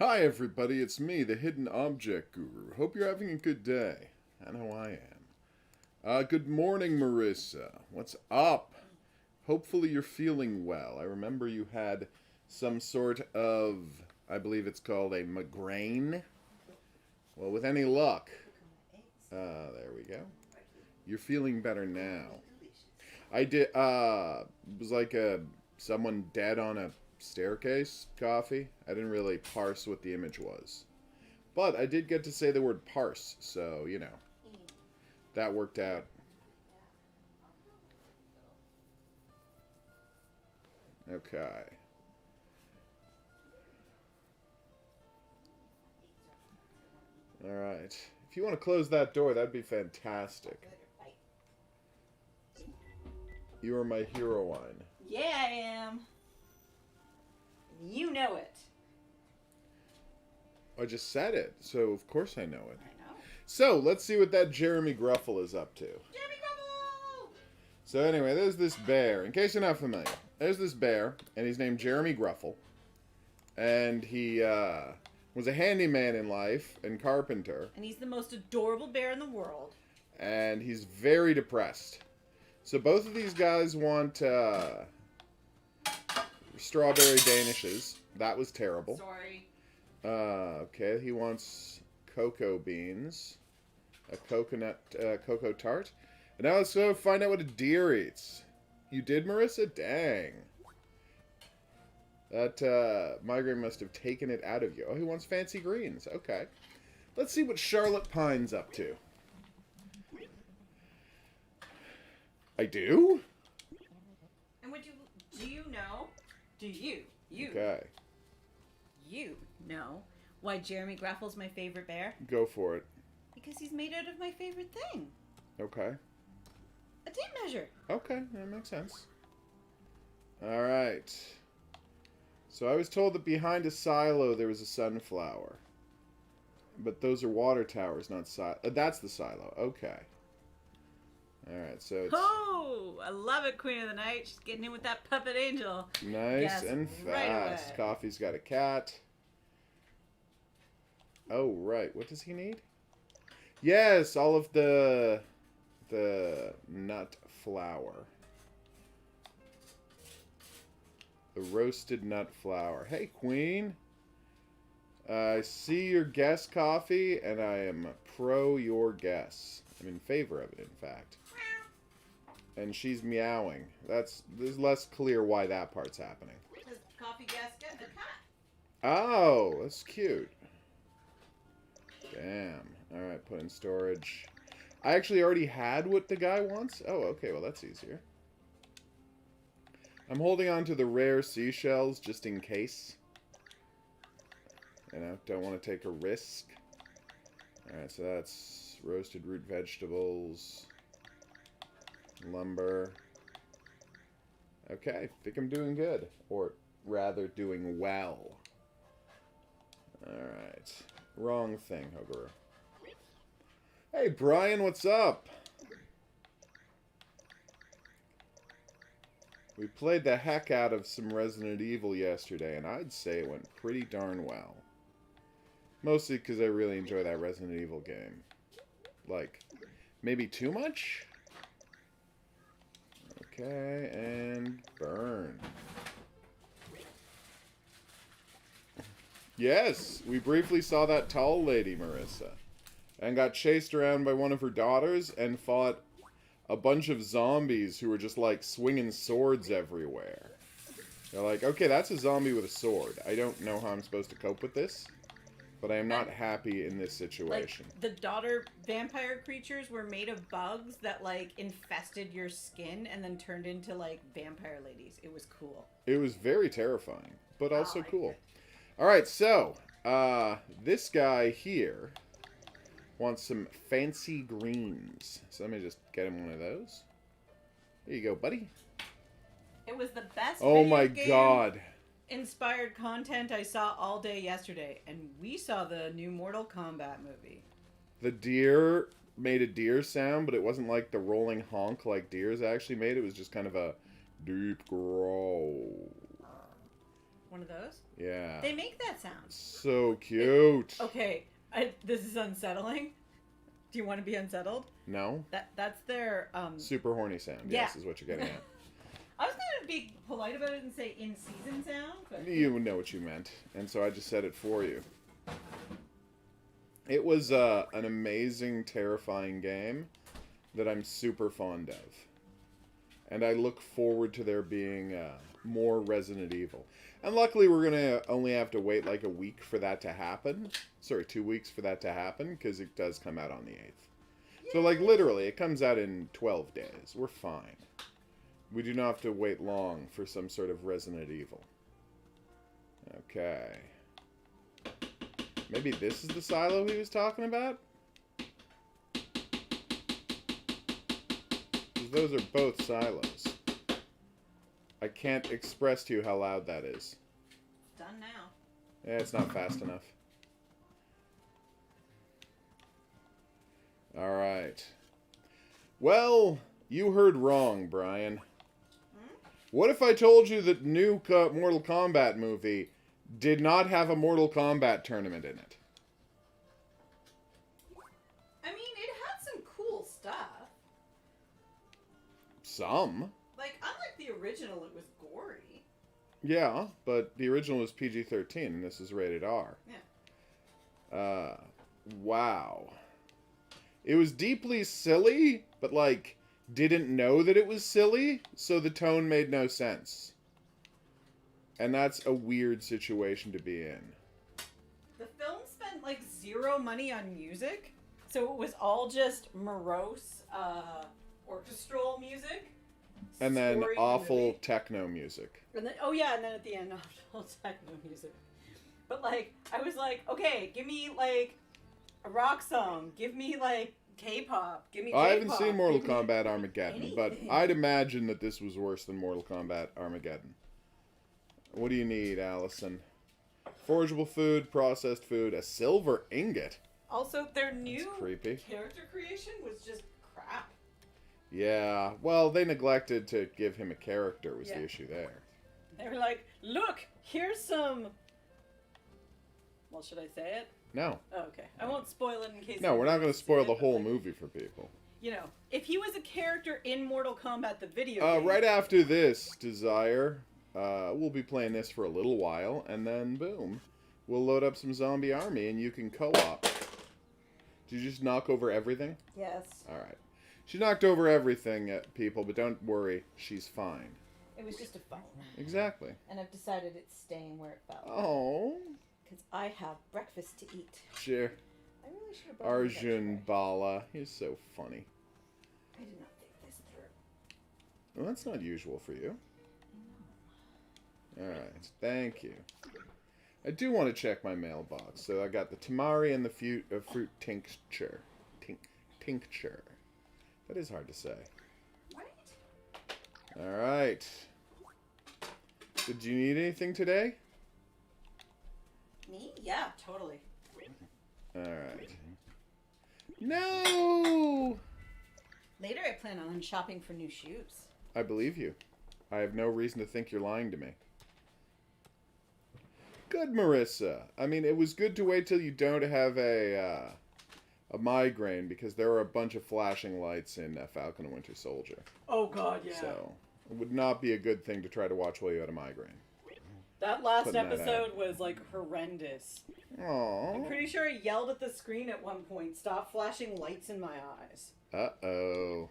Hi everybody, it's me, the Hidden Object Guru. Hope you're having a good day. I know I am. Good morning, Marissa. What's up? Hopefully you're feeling well. I remember you had some sort of, I believe it's called a migraine. Well, with any luck, there we go. You're feeling better now. I did, it was like someone dead on a staircase coffee. I didn't really parse what the image was. But I did get to say the word parse, so, you know, that worked out. Okay. Alright. If you want to close that door, that'd be fantastic. You are my heroine. Yeah, I am. You know it. I just said it, so of course I know it. I know. So, let's see what that Jeremy Gruffle is up to. Jeremy Gruffle! So anyway, there's this bear. In case you're not familiar, there's this bear, and he's named Jeremy Gruffle. And he was a handyman in life and carpenter. And he's the most adorable bear in the world. And he's very depressed. So both of these guys want strawberry danishes. That was terrible. Sorry. Okay, he wants cocoa beans, a coconut cocoa tart. And now let's go find out what a deer eats. You did, Marissa? Dang. That migraine must have taken it out of you. Oh, he wants fancy greens. Okay. Let's see what Charlotte Pine's up to. I do? And do you know? Do you? Okay. You know why Jeremy Gruffle's my favorite bear? Go for it. Because he's made out of my favorite thing. Okay. A tape measure. Okay, that makes sense. Alright. So I was told that behind a silo there was a sunflower. But those are water towers, not silo. That's the silo. Okay. Alright, so it's Oh, I love it, Queen of the Night. She's getting in with that puppet angel. nice Yes, and right fast. away. Coffee's got a cat. Oh, right. What does he need? Yes, all of the nut flour. The roasted nut flour. Hey, Queen. I see your guess, Coffee, and I am pro your guess. I'm in favor of it, in fact. And she's meowing. There's less clear why that part's happening. Because Coffee guessed it, a cat. Oh, that's cute. Damn. Alright, put in storage. I actually already had what the guy wants. Oh, okay, well that's easier. I'm holding on to the rare seashells just in case. You know, don't want to take a risk. Alright, so that's roasted root vegetables, lumber. Okay, think I'm doing good. Or rather, doing well. Alright. Wrong thing, HOGuru. Hey, Brian, what's up? We played the heck out of some Resident Evil yesterday, and I'd say it went pretty darn well. Mostly because I really enjoy that Resident Evil game. Like, maybe too much? Okay, and burn. Yes, we briefly saw that tall lady, Marissa. And got chased around by one of her daughters and fought a bunch of zombies who were just, like, swinging swords everywhere. They're like, okay, that's a zombie with a sword. I don't know how I'm supposed to cope with this, but I am not happy in this situation. Like, the daughter vampire creatures were made of bugs that, like, infested your skin and then turned into, like, vampire ladies. It was cool. It was very terrifying, but also like cool. it. Alright, so, this guy here wants some fancy greens. So let me just get him one of those. Here you go, buddy. It was the best Oh video my game god. inspired content I saw all day yesterday. And we saw the new Mortal Kombat movie. The deer made a deer sound, but it wasn't like the rolling honk like deers actually made. It was just kind of a deep growl. One of those? Yeah. They make that sound. So cute. Okay, this is unsettling. Do you want to be unsettled? No? That's their Super horny sound, Yeah. yes, is what you're getting at. I was gonna be polite about it and say in season sound, but You know what you meant, and so I just said it for you. It was an amazing, terrifying game that I'm super fond of. And I look forward to there being more Resident Evil. And luckily we're going to only have to wait like a week for that to happen. Sorry, 2 weeks for that to happen, because it does come out on the 8th. So like literally, it comes out in 12 days. We're fine. We do not have to wait long for some sort of Resident Evil. Okay. Maybe this is the silo he was talking about? 'Cause those are both silos. I can't express to you how loud that is. done now. Yeah, it's not fast enough. Alright. Well, you heard wrong, Brian. What if I told you that new Mortal Kombat movie did not have a Mortal Kombat tournament in it? I mean, it had some cool stuff. Some. Like, unlike the original, it was gory. Yeah, but the original was PG-13 and this is rated R. Yeah. Wow. It was deeply silly, but like didn't know that it was silly, so the tone made no sense. And that's a weird situation to be in. The film spent like zero money on music, so it was all just morose orchestral music. And then Story awful movie. techno music. And then, oh yeah, and then at the end, all techno music. But like, I was like, okay, give me like a rock song, give me like K-pop, give me K-pop. I haven't seen Mortal give me Kombat Armageddon, but anything. I'd imagine that this was worse than Mortal Kombat Armageddon. What do you need, Allison? Forgeable food, processed food, a silver ingot. Also, their new creepy. character creation was just crap. Yeah, well, they neglected to give him a character was Yeah. the issue there. They were like, look, here's some... Well, should I say it? No. Oh, okay. I won't spoil it in case... No, we're not going to anyone's spoil seen the it, but, whole like, movie for people. You know, if he was a character in Mortal Kombat, the video game... Right after this, Desire, we'll be playing this for a little while, and then, boom, we'll load up some Zombie Army, and you can co-op. Did you just knock over everything? Yes. Alright. She knocked over everything, people, but don't worry, she's fine. It was just a phone. Exactly. And I've decided it's staying where it fell. Oh. Because I have breakfast to eat. Sure. I really should have brought it Arjun Bala. He's so funny. I did not think this through. Well, that's not usual for you. Alright, thank you. I do want to check my mailbox. So I got the tamari and the fruit tincture. Tincture. That is hard to say. Right? Alright. Did you need anything today? Me? Yeah, totally. Alright. No! Later, I plan on shopping for new shoes. I believe you. I have no reason to think you're lying to me. Good, Marissa. I mean, it was good to wait till you don't have a migraine, because there are a bunch of flashing lights in Falcon and Winter Soldier. Oh god, yeah. So, it would not be a good thing to try to watch while you had a migraine. That last Putting that episode was like horrendous. I'm Aww. pretty sure I yelled at the screen at one point, stop flashing lights in my eyes. Uh-oh.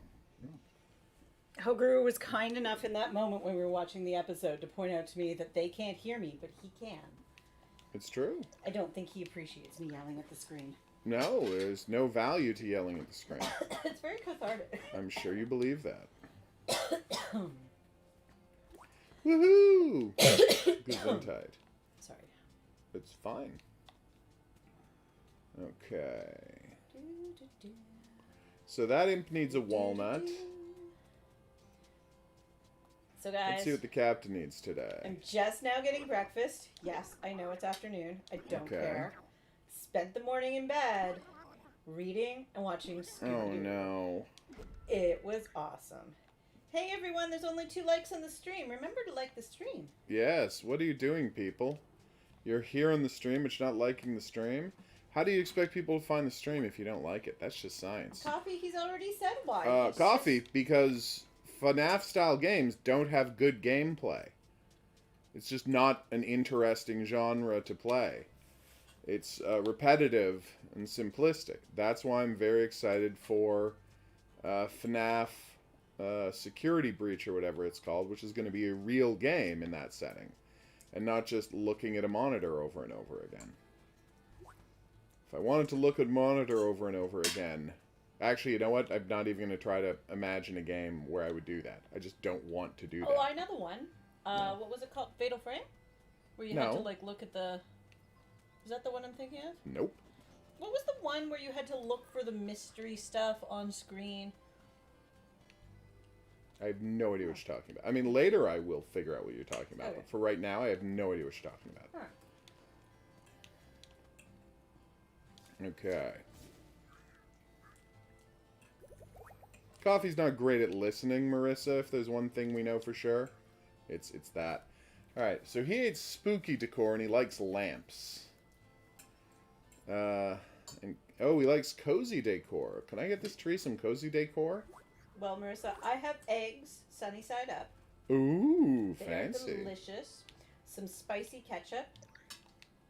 HOGuru was kind enough in that moment when we were watching the episode to point out to me that they can't hear me, but he can. It's true. I don't think he appreciates me yelling at the screen. No, there's no value to yelling at the screen. It's very cathartic. I'm sure you believe that. Woohoo! Gesundheit. Sorry. It's fine. Okay. So that imp needs a walnut. So guys, Let's see what the captain needs today. I'm just now getting breakfast. Yes, I know it's afternoon. I don't Okay. care. Spent the morning in bed, reading and watching Scooby-Doo. Oh no. It was awesome. Hey everyone, there's only 2 likes on the stream. Remember to like the stream. Yes, what are you doing, people? You're here on the stream, but you're not liking the stream? How do you expect people to find the stream if you don't like it? That's just science. Coffee, he's already said why. Coffee, because FNAF-style games don't have good gameplay. It's just not an interesting genre to play. It's repetitive and simplistic. That's why I'm very excited for FNAF Security Breach or whatever it's called, which is going to be a real game in that setting. And not just looking at a monitor over and over again. If I wanted to look at a monitor over and over again... Actually, you know what? I'm not even going to try to imagine a game where I would do that. I just don't want to do that. Oh, I know the one. No. What was it called? Fatal Frame? Where you had to, like, look at the... Is that the one I'm thinking of? Nope. What was the one where you had to look for the mystery stuff on screen? I have no idea what you're talking about. I mean, later I will figure out what you're talking about. Okay. But for right now, I have no idea what you're talking about. Huh. Okay. Coffee's not great at listening, Marissa, if there's one thing we know for sure. It's that. Alright, so he hates spooky decor and he likes lamps. Oh, he likes cozy decor. Can I get this tree some cozy decor? Well, Marissa, I have eggs, sunny side up. Ooh, They're fancy. delicious. Some spicy ketchup.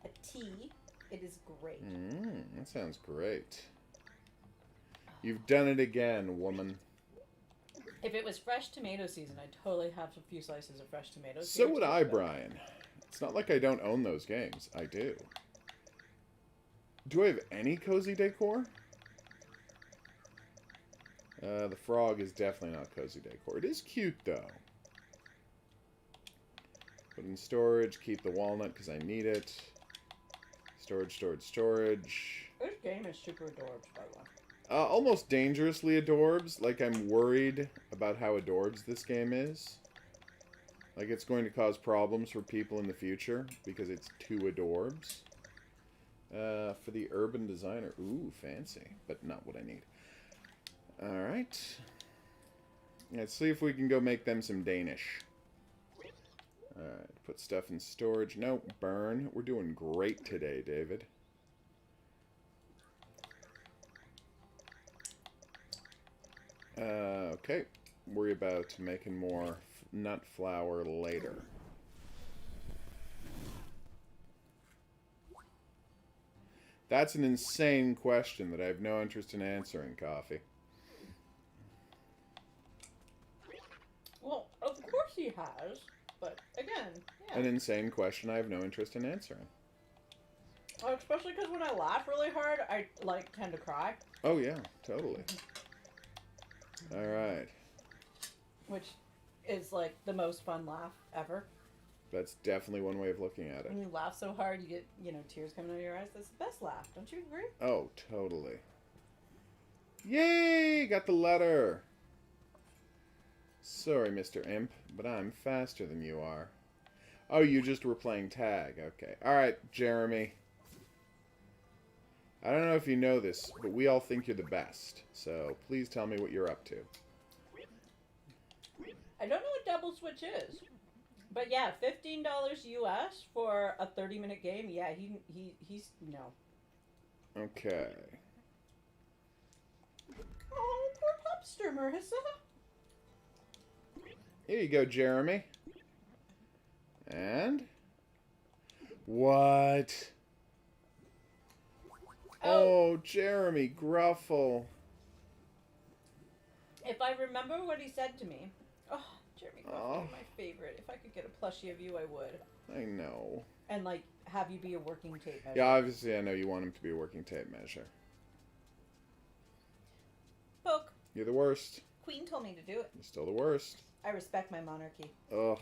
A tea. It is great. That sounds great. You've done it again, woman. If it was fresh tomato season, I'd totally have a few slices of fresh tomatoes. So would I, Brian. It's not like I don't own those games. I do. Do I have any cozy decor? The frog is definitely not cozy decor. It is cute, though. Put in storage. Keep the walnut because I need it. Storage, storage, storage. This game is super adorbs, by the way. Almost dangerously adorbs. Like, I'm worried about how adorbs this game is. Like, it's going to cause problems for people in the future because it's too adorbs. For the urban designer. Ooh, fancy. But not what I need. Alright. Let's see if we can go make them some Danish. Alright, put stuff in storage. No, burn. We're doing great today, David. Okay. Worry about making more nut flour later. That's an insane question that I have no interest in answering, Coffee. Well, of course he has, but again, yeah. An insane question I have no interest in answering. Oh, especially because when I laugh really hard, I, like, tend to cry. Oh, yeah, totally. Alright. Which is, like, the most fun laugh ever. That's definitely one way of looking at it. When you laugh so hard, you get, you know, tears coming out of your eyes. That's the best laugh. Don't you agree? Oh, totally. Yay! Got the letter! Sorry, Mr. Imp, but I'm faster than you are. Oh, you just were playing tag. Okay. Alright, Jeremy. I don't know if you know this, but we all think you're the best. So, please tell me what you're up to. I don't know what double switch is. But yeah, $15 US for a 30-minute game. Yeah, he's no. Okay. Oh, poor pupster, Marissa. Here you go, Jeremy. And? What? Oh, Jeremy Gruffle. If I remember what he said to me. Oh, Jeremy Gruffle, my favorite. If I could get a plushie of you, I would. I know. And, like, have you be a working tape measure. Yeah, obviously I know you want him to be a working tape measure. Poke. You're the worst. Queen told me to do it. You're still the worst. I respect my monarchy. Ugh.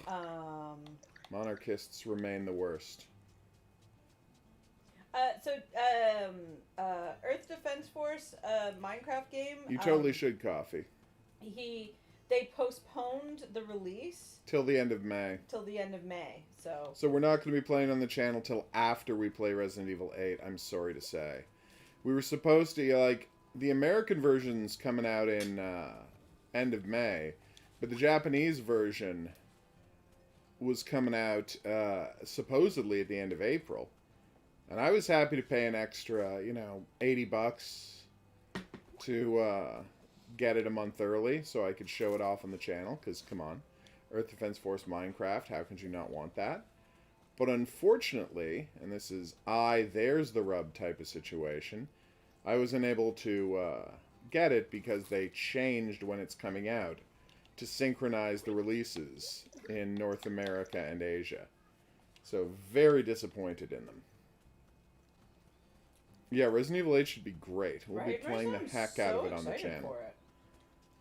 Monarchists remain the worst. Earth Defense Force, Minecraft game. You totally should, Coffee. They postponed the release Till the end of May. till the end of May. So we're not going to be playing on the channel till after we play Resident Evil 8, I'm sorry to say. We were supposed to, like, the American version's coming out in end of May. But the Japanese version was coming out supposedly at the end of April. And I was happy to pay an extra, $80 to get it a month early so I could show it off on the channel. Because, come on, Earth Defense Force Minecraft, how could you not want that? But unfortunately, and this is there's the rub type of situation, I was unable to get it because they changed when it's coming out to synchronize the releases in North America and Asia. So, very disappointed in them. Yeah, Resident Evil 8 should be great. We'll be playing the heck out of it on the channel.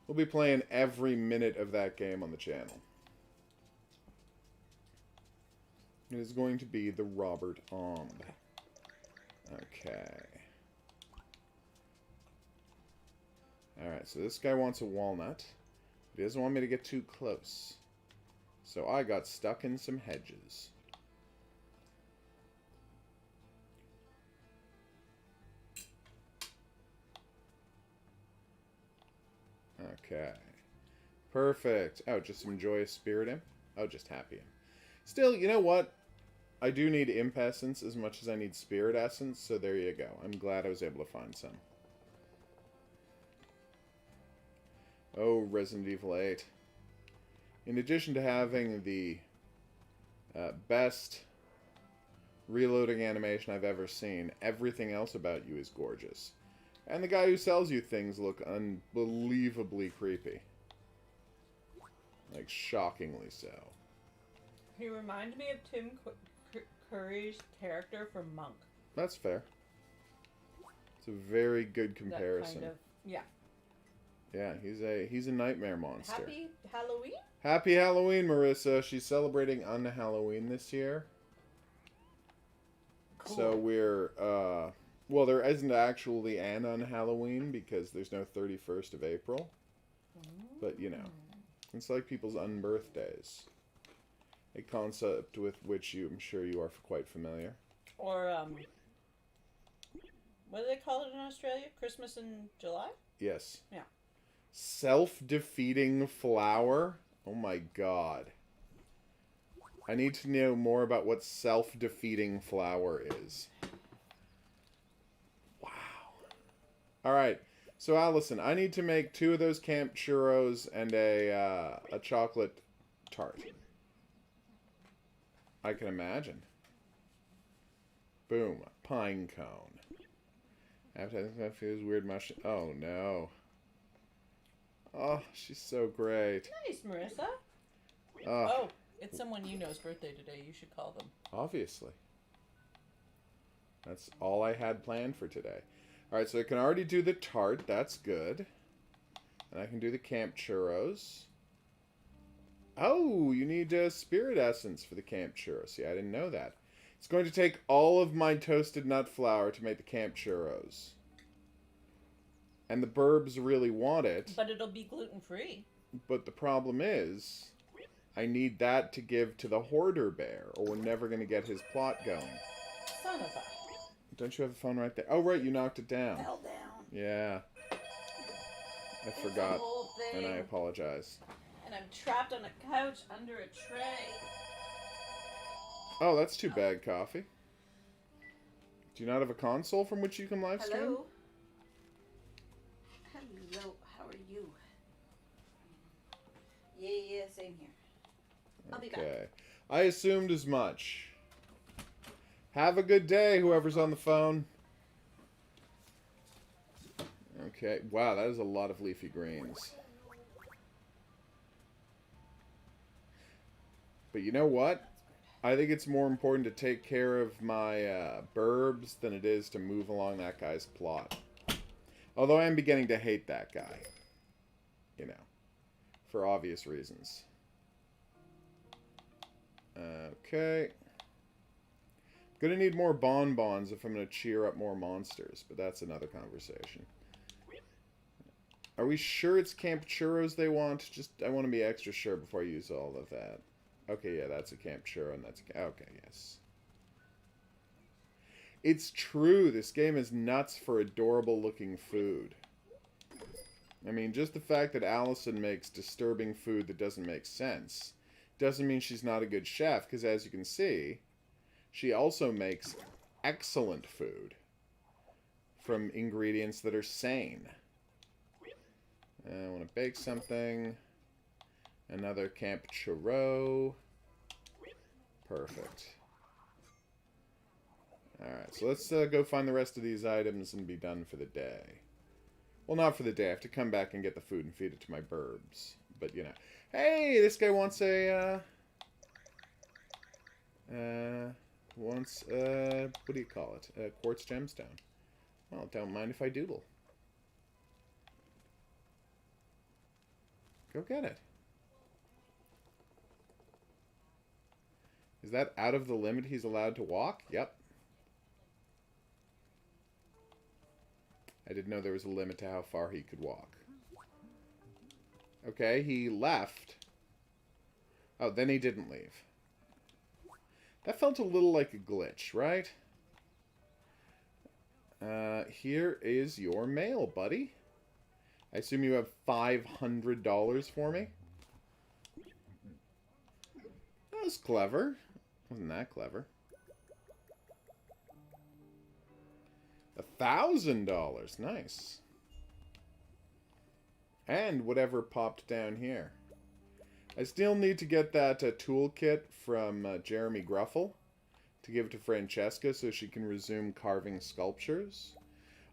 We'll be playing every minute of that game on the channel. It is going to be the Robert Omb. Okay. Alright, so this guy wants a walnut. He doesn't want me to get too close. So I got stuck in some hedges. Okay. Perfect. Oh, just some joyous spirit imp? Oh, just happy imp. Still, you know what? I do need imp essence as much as I need spirit essence, so there you go. I'm glad I was able to find some. Oh, Resident Evil 8. In addition to having the best reloading animation I've ever seen, everything else about you is gorgeous. And the guy who sells you things look unbelievably creepy. Like, shockingly so. He reminded me of Tim Curry's character from Monk. That's fair. It's a very good comparison. That kind of, yeah. Yeah, he's a nightmare monster. Happy Halloween? Happy Halloween, Marissa. She's celebrating un-Halloween this year. Cool. So we're, well, there isn't actually an un-Halloween because there's no 31st of April. But, it's like people's unbirthdays. A concept with which I'm sure you are quite familiar. Or, what do they call it in Australia? Christmas in July? Yes. Yeah. Self-defeating flower? Oh my god. I need to know more about what self-defeating flower is. Wow. Alright. So, Allison, I need to make 2 of those camp churros and a chocolate tart. I can imagine. Boom. Pine cone. Appetizing that feels weird mushroom. Oh, no. Oh, she's so great. Nice, Marissa. Oh, it's someone you know's birthday today. You should call them. Obviously. That's all I had planned for today. Alright, so I can already do the tart. That's good. And I can do the camp churros. Oh, you need spirit essence for the camp churros. See, I didn't know that. It's going to take all of my toasted nut flour to make the camp churros. And the burbs really want it. But it'll be gluten-free. But the problem is, I need that to give to the hoarder bear, or we're never going to get his plot going. Son of a... Don't you have a phone right there? Oh, right, you knocked it down. Fell down. Yeah. I forgot, a whole thing. and I apologize. And I'm trapped on a couch under a tray. Oh, that's too bad, Coffee. Do you not have a console from which you can live stream? Hello? Hello, how are you? Yeah, same here. I'll be back. Okay. I assumed as much. Have a good day, whoever's on the phone. Okay. Wow, that is a lot of leafy greens. But you know what? I think it's more important to take care of my burbs than it is to move along that guy's plot. Although I am beginning to hate that guy. You know. For obvious reasons. Okay. Gonna need more bonbons if I'm gonna cheer up more monsters, but that's another conversation. Are we sure it's Camp Churros they want? Just, I want to be extra sure before I use all of that. Okay, yeah, that's a Camp Churro, and that's a... Okay, yes. It's true, this game is nuts for adorable-looking food. I mean, just the fact that Allison makes disturbing food that doesn't make sense doesn't mean she's not a good chef, because as you can see, she also makes excellent food from ingredients that are sane. I want to bake something. Another camp churro. Perfect. Alright, so let's go find the rest of these items and be done for the day. Well, not for the day. I have to come back and get the food and feed it to my burbs. But, you know. Hey, this guy wants a, what do you call it? A quartz gemstone. Well, don't mind if I doodle. Go get it. Is that out of the limit he's allowed to walk? Yep. I didn't know there was a limit to how far he could walk. Okay, he left. Oh, then he didn't leave. That felt a little like a glitch, right? Here is your mail, buddy. I assume you have $500 for me? That was clever. Wasn't that clever? $1,000. Nice. And whatever popped down here. I still need to get that toolkit from Jeremy Gruffle to give it to Francesca so she can resume carving sculptures.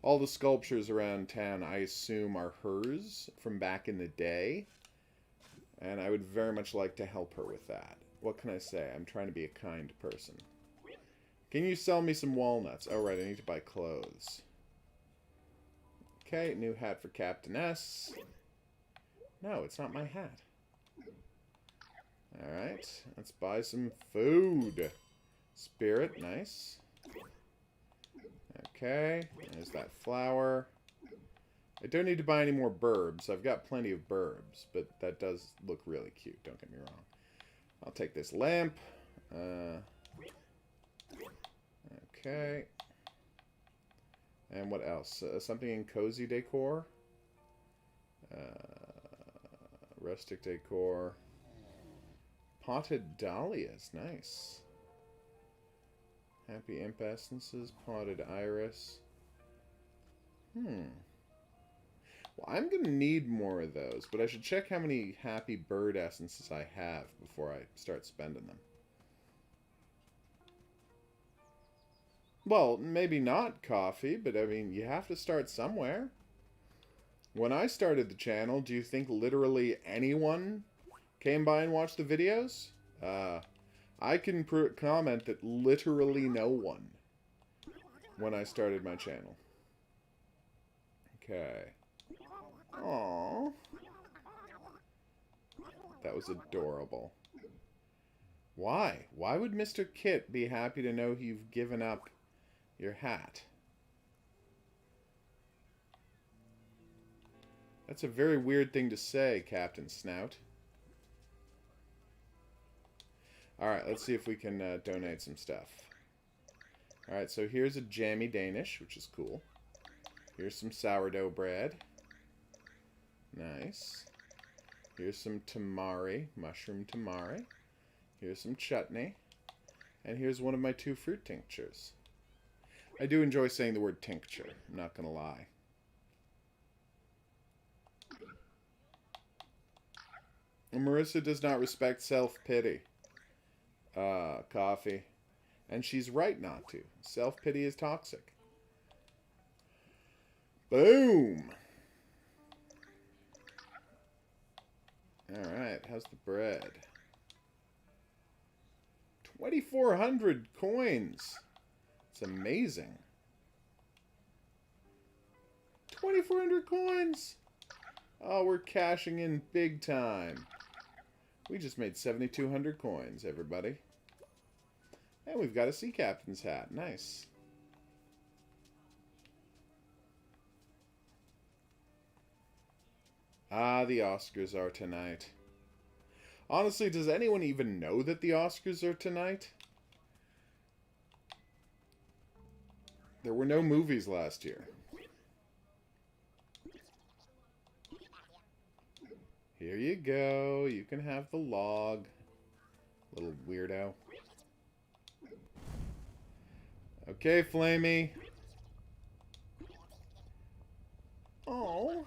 All the sculptures around town, I assume, are hers from back in the day. And I would very much like to help her with that. What can I say? I'm trying to be a kind person. Can you sell me some walnuts? Oh, right, I need to buy clothes. Okay, new hat for Captain S. No, it's not my hat. Alright, let's buy some food. Spirit, nice. Okay, there's that flour. I don't need to buy any more burbs. I've got plenty of burbs, but that does look really cute, don't get me wrong. I'll take this lamp. Okay. And what else? Something in cozy decor. Rustic decor. Potted dahlias. Nice. Happy imp essences. Potted iris. Well, I'm going to need more of those, but I should check how many happy bird essences I have before I start spending them. Well, maybe not coffee, but I mean, you have to start somewhere. When I started the channel, do you think literally anyone came by and watched the videos? I can comment that literally no one when I started my channel. Okay. Aww. That was adorable. Why? Why would Mr. Kit be happy to know you've given up your hat? That's a very weird thing to say, Captain Snout. Alright, let's see if we can donate some stuff. Alright, so here's a jammy Danish, which is cool. Here's some sourdough bread. Nice. Here's some tamari, mushroom tamari. Here's some chutney. And here's one of my 2 fruit tinctures. I do enjoy saying the word tincture, I'm not gonna lie. Marissa does not respect self-pity. Coffee. And she's right not to. Self-pity is toxic. Boom! Alright, how's the bread? 2,400 coins! It's amazing. 2,400 coins! Oh, we're cashing in big time. We just made 7,200 coins, everybody. And we've got a sea captain's hat. Nice. Ah, the Oscars are tonight. Honestly, does anyone even know that the Oscars are tonight? There were no movies last year. Here you go. You can have the log. Little weirdo. Okay, Flamey. Oh.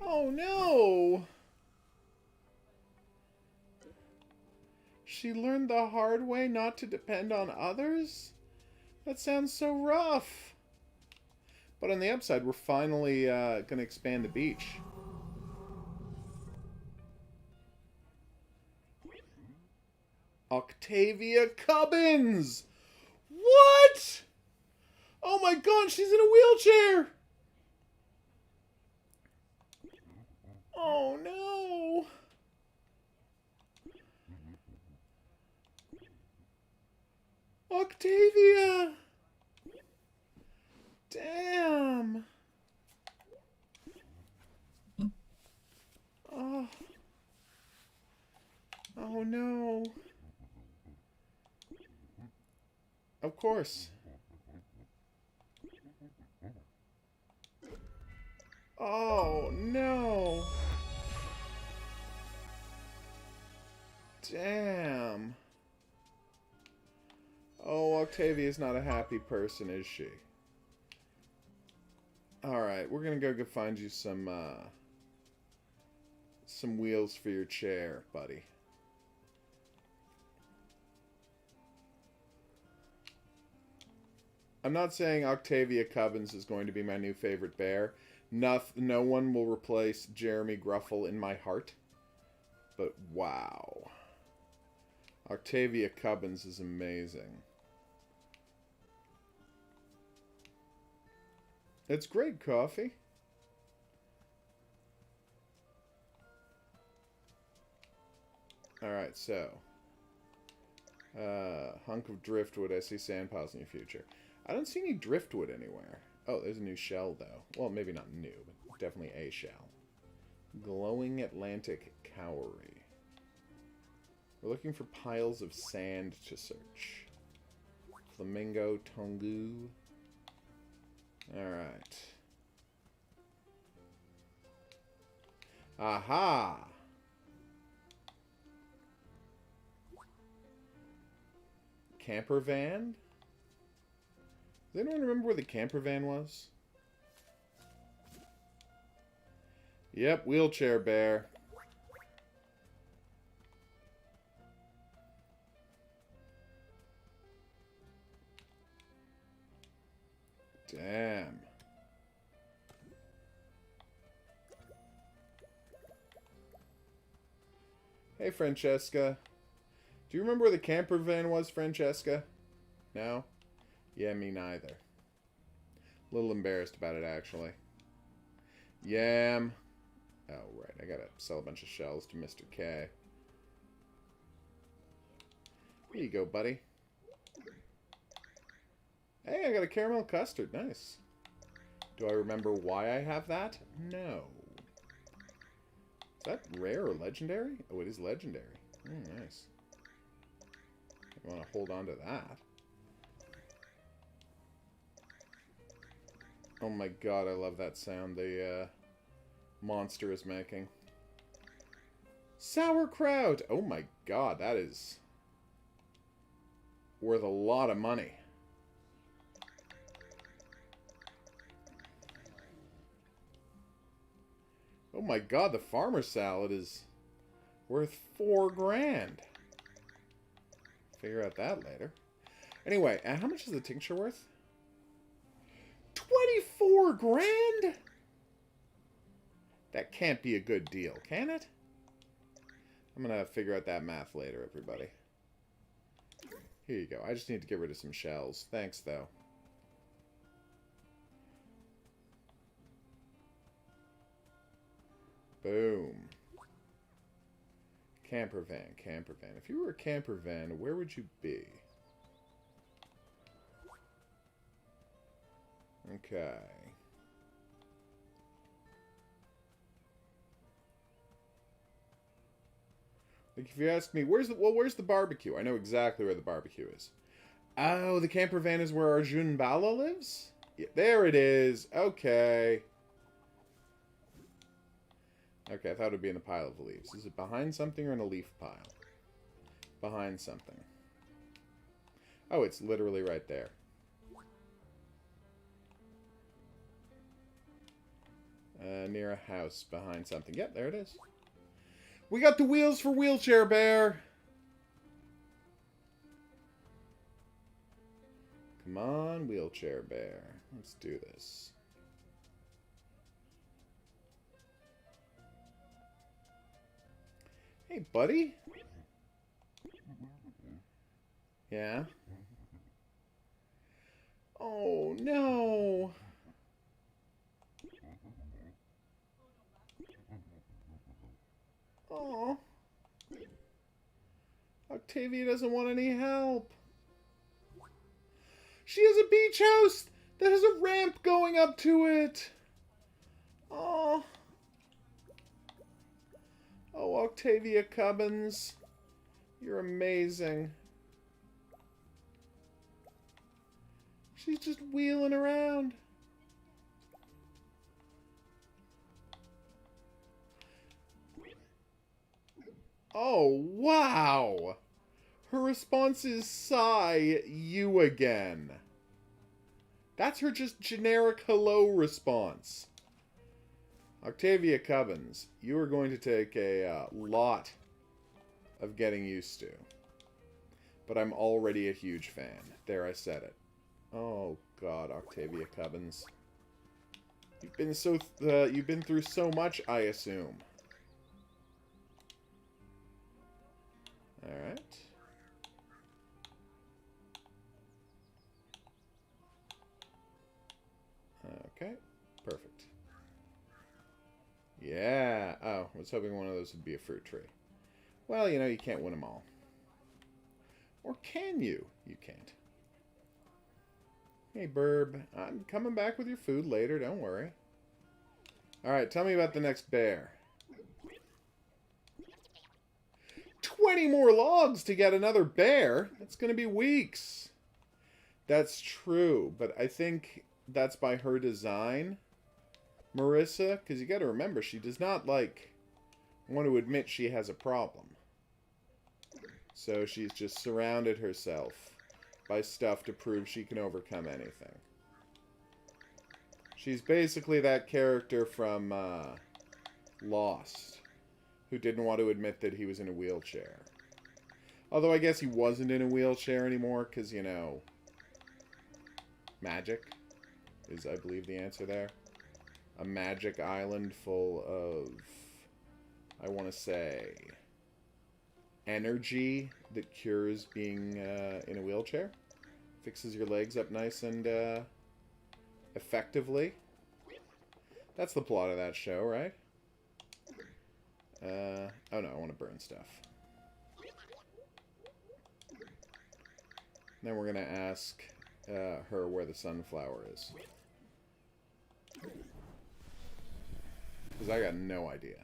Oh, no. She learned the hard way not to depend on others? That sounds so rough. But on the upside, we're finally going to expand the beach. Octavia Cubbins! What? Oh my god, she's in a wheelchair! Oh no! Octavia! Damn! Oh. Oh no. Of course. Oh no. Damn. Oh, Octavia's not a happy person, is she? Alright, we're gonna go find you some wheels for your chair, buddy. I'm not saying Octavia Cubbins is going to be my new favorite bear. No one will replace Jeremy Gruffle in my heart. But wow. Octavia Cubbins is amazing. It's great coffee. Alright, so. Hunk of driftwood. I see sand piles in your future. I don't see any driftwood anywhere. Oh, there's a new shell, though. Well, maybe not new, but definitely a shell. Glowing Atlantic Cowrie. We're looking for piles of sand to search. Flamingo Tongu. Alright. Aha! Camper van? Does anyone remember where the camper van was? Yep, wheelchair bear. Damn. Hey, Francesca. Do you remember where the camper van was, Francesca? No? Yeah, me neither. A little embarrassed about it, actually. Yam. Oh, right. I gotta sell a bunch of shells to Mr. K. Here you go, buddy. Hey, I got a caramel custard. Nice. Do I remember why I have that? No. Is that rare or legendary? Oh, it is legendary. Nice. I want to hold on to that. Oh my god, I love that sound the monster is making. Sauerkraut! Oh my god, that is worth a lot of money. Oh my god, the farmer salad is worth $4 grand. Figure out that later. Anyway, how much is the tincture worth? 24 grand? That can't be a good deal, can it? I'm gonna figure out that math later, everybody. Here you go. I just need to get rid of some shells. Thanks, though. Boom. Camper van, camper van. If you were a camper van, where would you be? Okay. Like if you ask me, where's the barbecue? I know exactly where the barbecue is. Oh, the camper van is where Arjun Bala lives? Yeah, there it is. Okay. Okay, I thought it would be in a pile of leaves. Is it behind something or in a leaf pile? Behind something. Oh, it's literally right there. Near a house, behind something. Yep, there it is. We got the wheels for Wheelchair Bear! Come on, Wheelchair Bear. Let's do this. Hey, buddy. Yeah? Oh, no. Oh. Octavia doesn't want any help. She has a beach house that has a ramp going up to it. Oh. Oh, Octavia Cubbins. You're amazing. She's just wheeling around. Oh, wow. Her response is sigh, you again. That's her just generic hello response. Octavia Cubbins, you are going to take a lot of getting used to. But I'm already a huge fan. There, I said it. Oh, God, Octavia Cubbins. You've been through so much, I assume. Alright. Okay, perfect. Yeah. Oh, I was hoping one of those would be a fruit tree. Well, you know, you can't win them all. Or can you? You can't. Hey, Burb. I'm coming back with your food later, don't worry. Alright, tell me about the next bear. 20 more logs to get another bear? That's going to be weeks. That's true, but I think that's by her design, Marissa, because you got to remember, she does not, like, want to admit she has a problem. So she's just surrounded herself by stuff to prove she can overcome anything. She's basically that character from Lost, who didn't want to admit that he was in a wheelchair. Although I guess he wasn't in a wheelchair anymore, because, you know, magic is, I believe, the answer there. A magic island full of, I want to say, energy that cures being in a wheelchair. Fixes your legs up nice and effectively. That's the plot of that show, right? Oh no, I want to burn stuff. Then we're going to ask her where the sunflower is. Because I got no idea.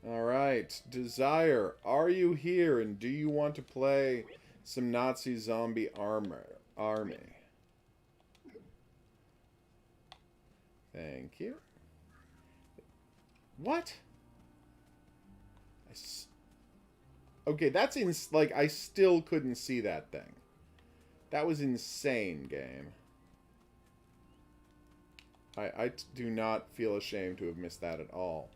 Alright, Desire, are you here and do you want to play some Nazi zombie army? Thank you. What? Okay, that's like, I still couldn't see that thing. That was insane, game. I do not feel ashamed to have missed that at all.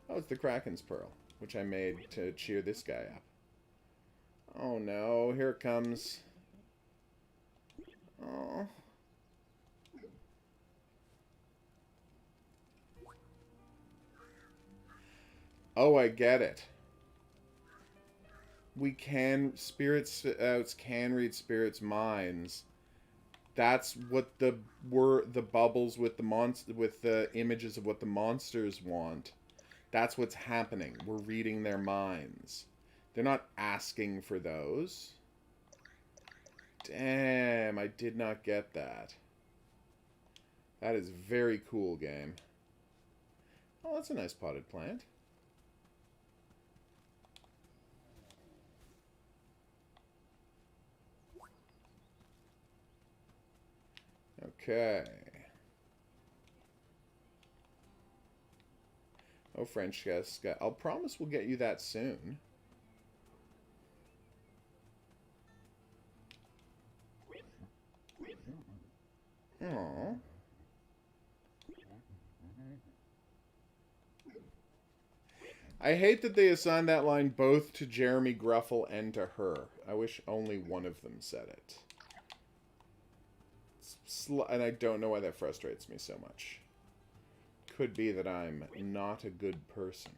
Oh, it's the Kraken's Pearl, which I made to cheer this guy up. Oh no, here it comes. Oh. Oh, I get it. Spirit Scouts can read spirits' minds. That's what the bubbles with the images of what the monsters want. That's what's happening. We're reading their minds. They're not asking for those. Damn, I did not get that. That is very cool, game. Oh, that's a nice potted plant. Okay. Oh, Francesca, I'll promise we'll get you that soon. Aww. I hate that they assigned that line both to Jeremy Gruffle and to her. I wish only one of them said it. And I don't know why that frustrates me so much. Could be that I'm not a good person.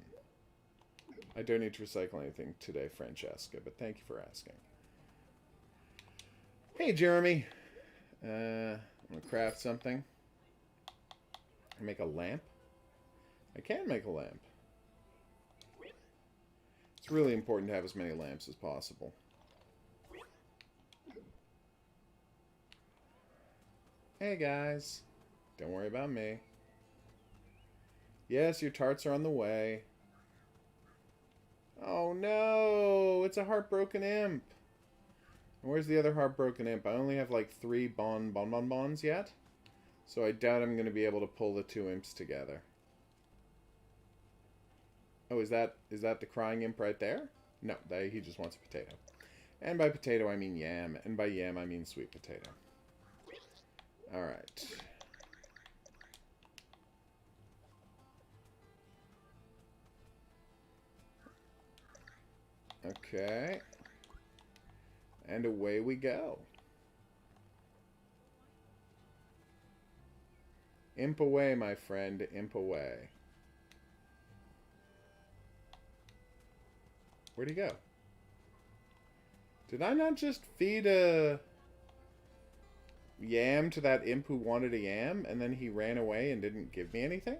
I don't need to recycle anything today, Francesca, but thank you for asking. Hey, Jeremy. I'm going to craft something. Make a lamp? I can make a lamp. It's really important to have as many lamps as possible. Hey, guys. Don't worry about me. Yes, your tarts are on the way. Oh, no. It's a heartbroken imp. Where's the other heartbroken imp? I only have like 3 bonbons yet. So I doubt I'm going to be able to pull the 2 imps together. Oh, is that the crying imp right there? No, he just wants a potato. And by potato, I mean yam. And by yam, I mean sweet potato. Alright. Okay. And away we go. Imp away, my friend. Imp away. Where'd he go? Did I not just feed a yam to that imp who wanted a yam, and then he ran away and didn't give me anything?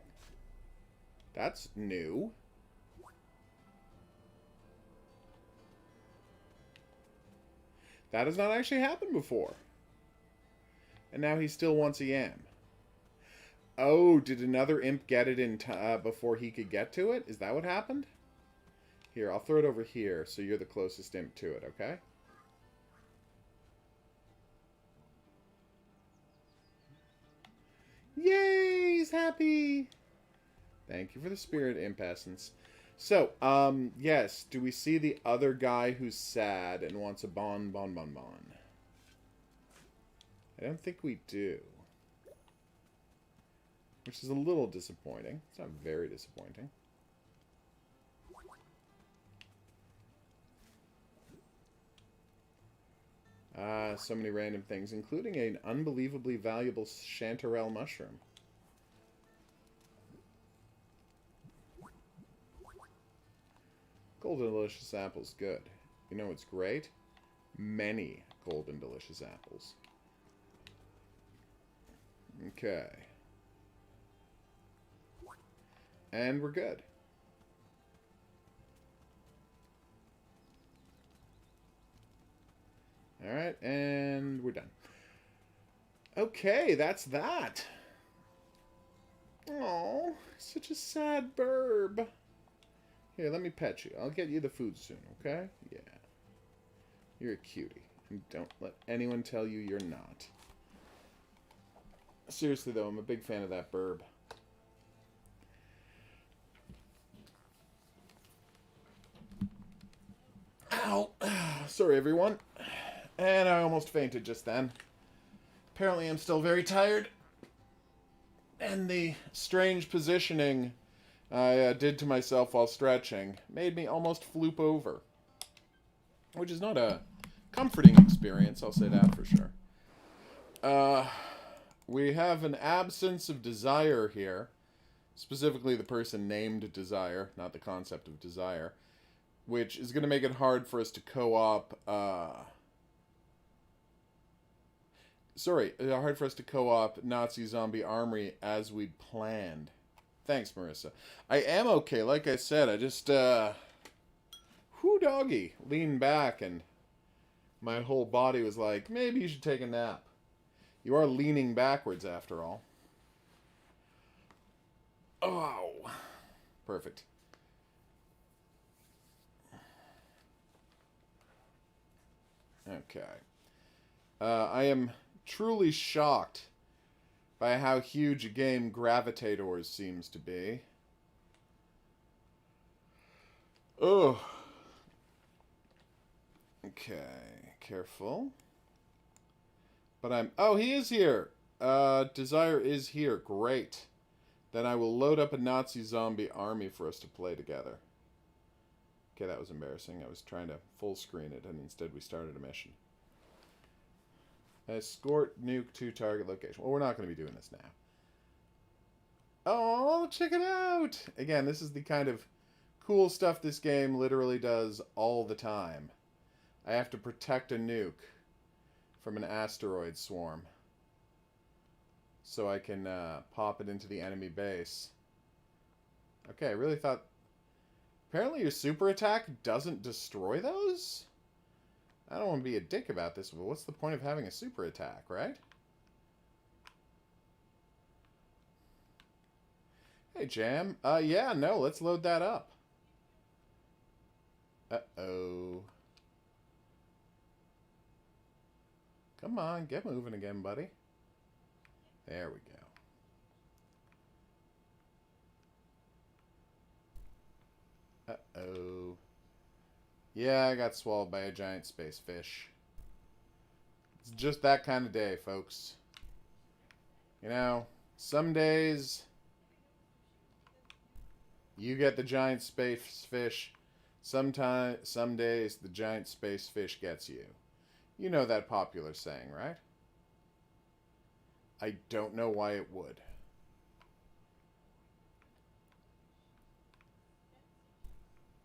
That's new. That has not actually happened before. And now he still wants a yam. Oh, did another imp get it in before he could get to it? Is that what happened? Here, I'll throw it over here so you're the closest imp to it, okay? Yay, he's happy! Thank you for the spirit, imp essence. So, yes, do we see the other guy who's sad and wants a bon? I don't think we do. Which is a little disappointing. It's not very disappointing. So many random things, including an unbelievably valuable chanterelle mushroom. Golden delicious apples, good. You know what's great? Many golden delicious apples. Okay. And we're good. Alright, and we're done. Okay, that's that. Oh, such a sad burb. Here, let me pet you. I'll get you the food soon, okay? Yeah. You're a cutie. And don't let anyone tell you you're not. Seriously, though, I'm a big fan of that burb. Ow! Sorry, everyone. And I almost fainted just then. Apparently I'm still very tired. And the strange positioning I did to myself while stretching made me almost floop over. Which is not a comforting experience, I'll say that for sure. We have an absence of desire here. Specifically the person named Desire, not the concept of desire. Which is going to make it hard for us to co-op... hard for us to co-op Nazi Zombie Armory as we'd planned. Thanks, Marissa. I am okay. Like I said, I just, whoo doggy, leaned back and my whole body was like, maybe you should take a nap. You are leaning backwards after all. Oh. Perfect. Okay. I am truly shocked by how huge a game Gravitators seems to be. Oh. Okay. Careful. But I'm... Oh, he is here! Desire is here. Great. Then I will load up a Nazi zombie army for us to play together. Okay, that was embarrassing. I was trying to full screen it, and instead we started a mission. Escort nuke to target location. Well, we're not going to be doing this now. Oh, check it out! Again, this is the kind of cool stuff this game literally does all the time. I have to protect a nuke from an asteroid swarm, so I can pop it into the enemy base. Okay, I really thought... Apparently your super attack doesn't destroy those? I don't want to be a dick about this, but what's the point of having a super attack, right? Hey, Jam. Yeah, no, let's load that up. Uh-oh. Come on, get moving again, buddy. There we go. Uh-oh. Yeah, I got swallowed by a giant space fish. It's just that kind of day, folks. You know, some days you get the giant space fish. Some days the giant space fish gets you. You know that popular saying, right? I don't know why it would.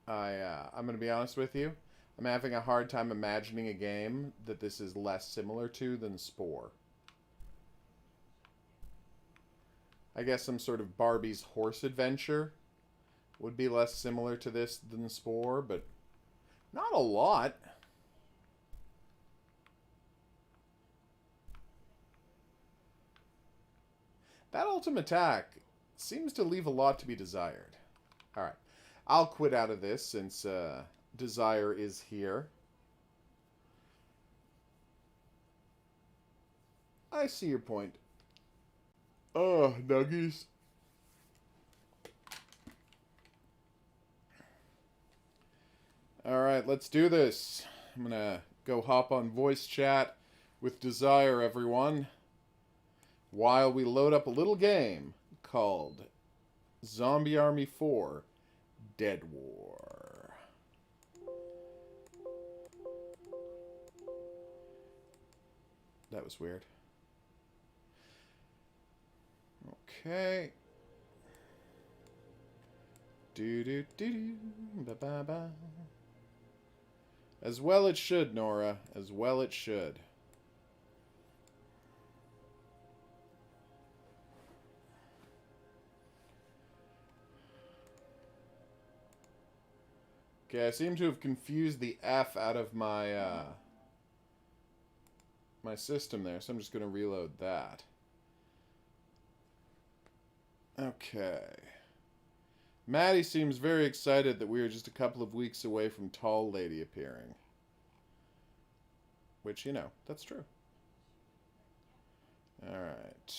I'm going to be honest with you. I'm having a hard time imagining a game that this is less similar to than Spore. I guess some sort of Barbie's horse adventure would be less similar to this than Spore, but not a lot. That ultimate attack seems to leave a lot to be desired. Alright. I'll quit out of this since Desire is here. I see your point. Oh, nuggies. Alright, let's do this. I'm gonna go hop on voice chat with Desire, everyone, while we load up a little game called Zombie Army 4 Dead War. That was weird. Okay. Do-do-do-do. Ba-ba-ba. As well it should, Nora. As well it should. Okay, I seem to have confused the F out of my, my system there, so I'm just going to reload that. Okay. Maddie seems very excited that we are just a couple of weeks away from Tall Lady appearing. Which, you know, that's true. Alright.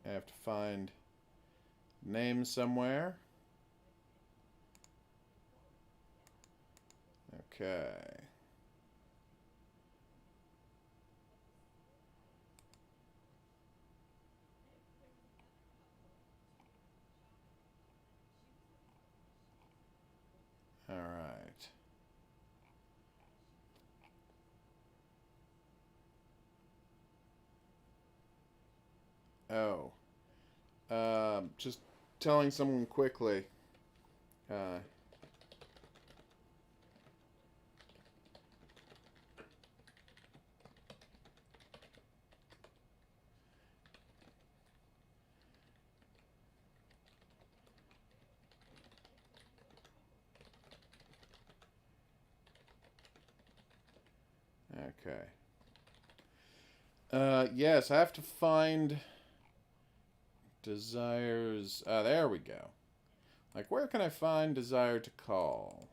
I have to find names somewhere. Okay. All right. Oh. Just telling someone quickly. Okay. Yes, I have to find Desire's... there we go. Like, where can I find Desire to call?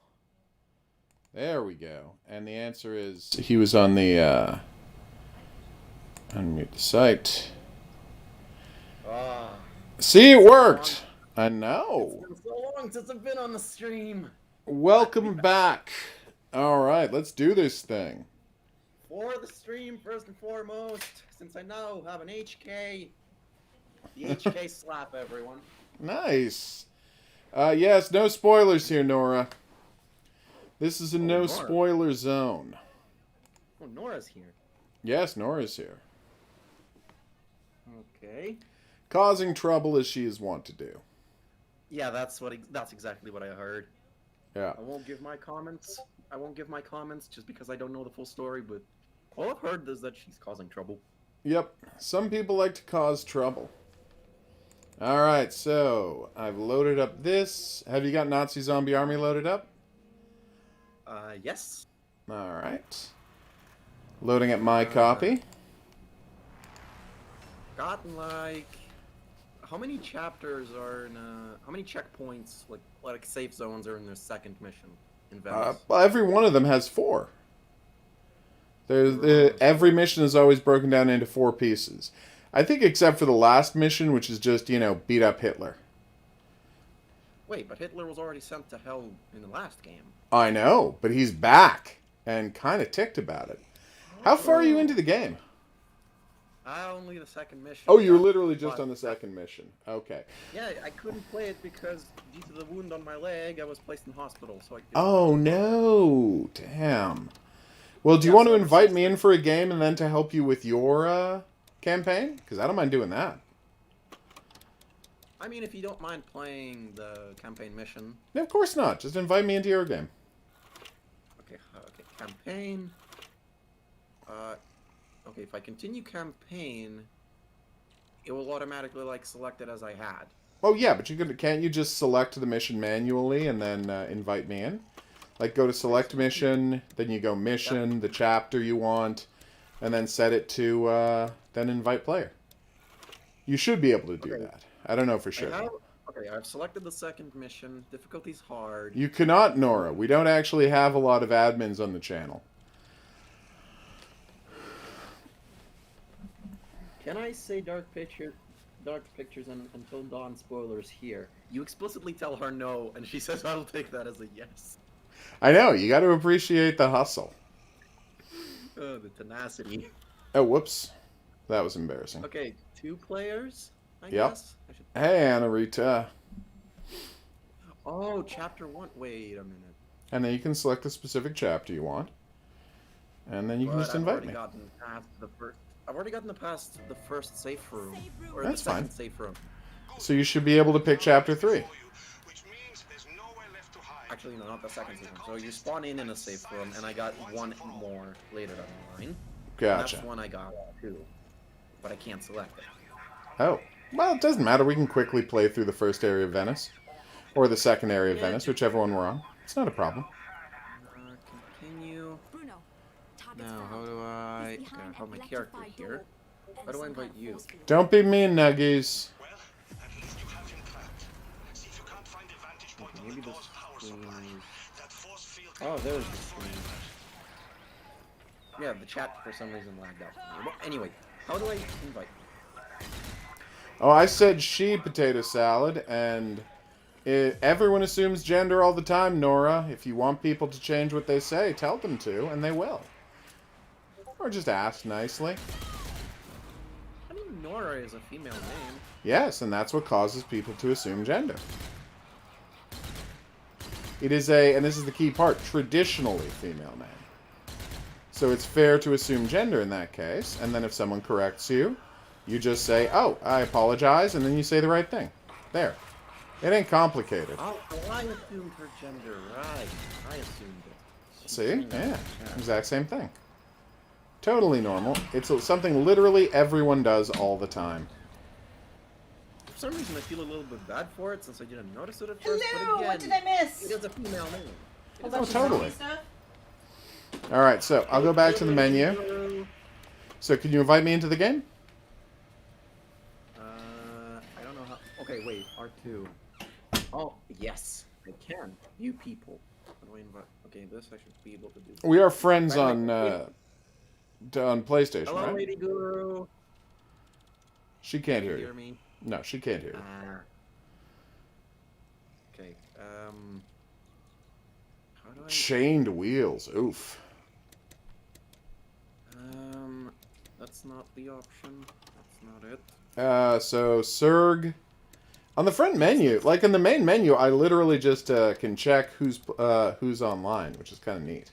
There we go. And the answer is... He was on the, unmute the site. See, it worked! I know. It's been so long since I've been on the stream. Welcome back. All right, let's do this thing. For the stream, first and foremost, since I now have an HK, the HK slap, everyone. Nice. Yes, no spoilers here, Nora. This is a no Nora. spoiler zone. Oh, Nora's here. Yes, Nora's here. Okay. Causing trouble as she is wont to do. Yeah, that's exactly what I heard. Yeah. I won't give my comments. Just because I don't know the full story, but all I've heard is that she's causing trouble. Yep. Some people like to cause trouble. All right, so I've loaded up this. Have you got Nazi Zombie Army loaded up? Yes. All right. Loading at my copy. Gotten like, how many chapters are in? How many checkpoints, like safe zones, are in their second mission in Venice? Well, every one of them has 4. Every mission is always broken down into 4 pieces. I think except for the last mission, which is just, beat up Hitler. Wait, but Hitler was already sent to hell in the last game. I know, but he's back and kind of ticked about it. How far are you into the game? Only the second mission. Oh, you're literally just on the second mission. Okay. Yeah, I couldn't play it because due to the wound on my leg, I was placed in hospital. So I couldn't. Oh, no. Damn. Well, do you want to invite me in for a game and then to help you with your campaign? Because I don't mind doing that. I mean, if you don't mind playing the campaign mission. No, of course not. Just invite me into your game. Okay, campaign. Okay, if I continue campaign, it will automatically, select it as I had. Oh, yeah, but can't you just select the mission manually and then invite me in? Like, go to select mission, then you go mission, the chapter you want, and then set it to, then invite player. You should be able to do that. I don't know for sure. Okay, I've selected the second mission. Difficulty's hard. You cannot, Nora. We don't actually have a lot of admins on the channel. Can I say dark pictures and Until Dawn spoilers here? You explicitly tell her no, and she says I'll take that as a yes. I know. You got to appreciate the hustle. Oh, the tenacity. Oh, whoops. That was embarrassing. Okay, 2 players, I Yep. guess? Hey, Anna Rita. Oh, chapter 1. Wait a minute. And then you can select the specific chapter you want. And then you can just invite me. I've already gotten past the first safe room. Or That's the second fine. safe room. So you should be able to pick chapter 3. Actually, no, not the second safe room. So you spawn in a safe room, and I got 1 more later down the line. Gotcha. That's one I got, too. But I can't select it. Oh. Well, it doesn't matter. We can quickly play through the first area of Venice. Or the second area of Venice, whichever one we're on. It's not a problem. Continue. Now, how do I... Okay, I have my character here. How do I invite you? Don't be mean, Nuggies. Okay, maybe the screen... Oh, there's the screen. Yeah, the chat for some reason lagged out for me. Well, anyway, how do I invite? Oh, I said she potato salad, and everyone assumes gender all the time, Nora. If you want people to change what they say, tell them to, and they will. Or just ask nicely. I mean, Nora is a female name. Yes, and that's what causes people to assume gender. It is and this is the key part, traditionally female name. So it's fair to assume gender in that case, and then if someone corrects you, you just say, oh, I apologize, and then you say the right thing. There. It ain't complicated. Oh, I assumed her gender, right. I assumed it. See? Yeah. Exact same thing. Totally normal. It's something literally everyone does all the time. For some reason, I feel a little bit bad for it since I didn't notice it at first. Hello, but again, what did I miss? It is a female name. Whole Oh, bunch of totally. zombie stuff? Alright, so I'll go back to the menu. So can you invite me into the game? I don't know how... Okay, wait, R2. Oh, yes, I can. You people. How do I invite... Okay, this I should be able to do. We are friends on PlayStation, Hello, right? HOGuru. She can't Can hear you you. hear me? No, she can't hear you. Okay. How do I? Chained wheels. Oof. That's not the option. That's not it. So Surg. On the front menu, like in the main menu, I literally just can check who's online, which is kind of neat.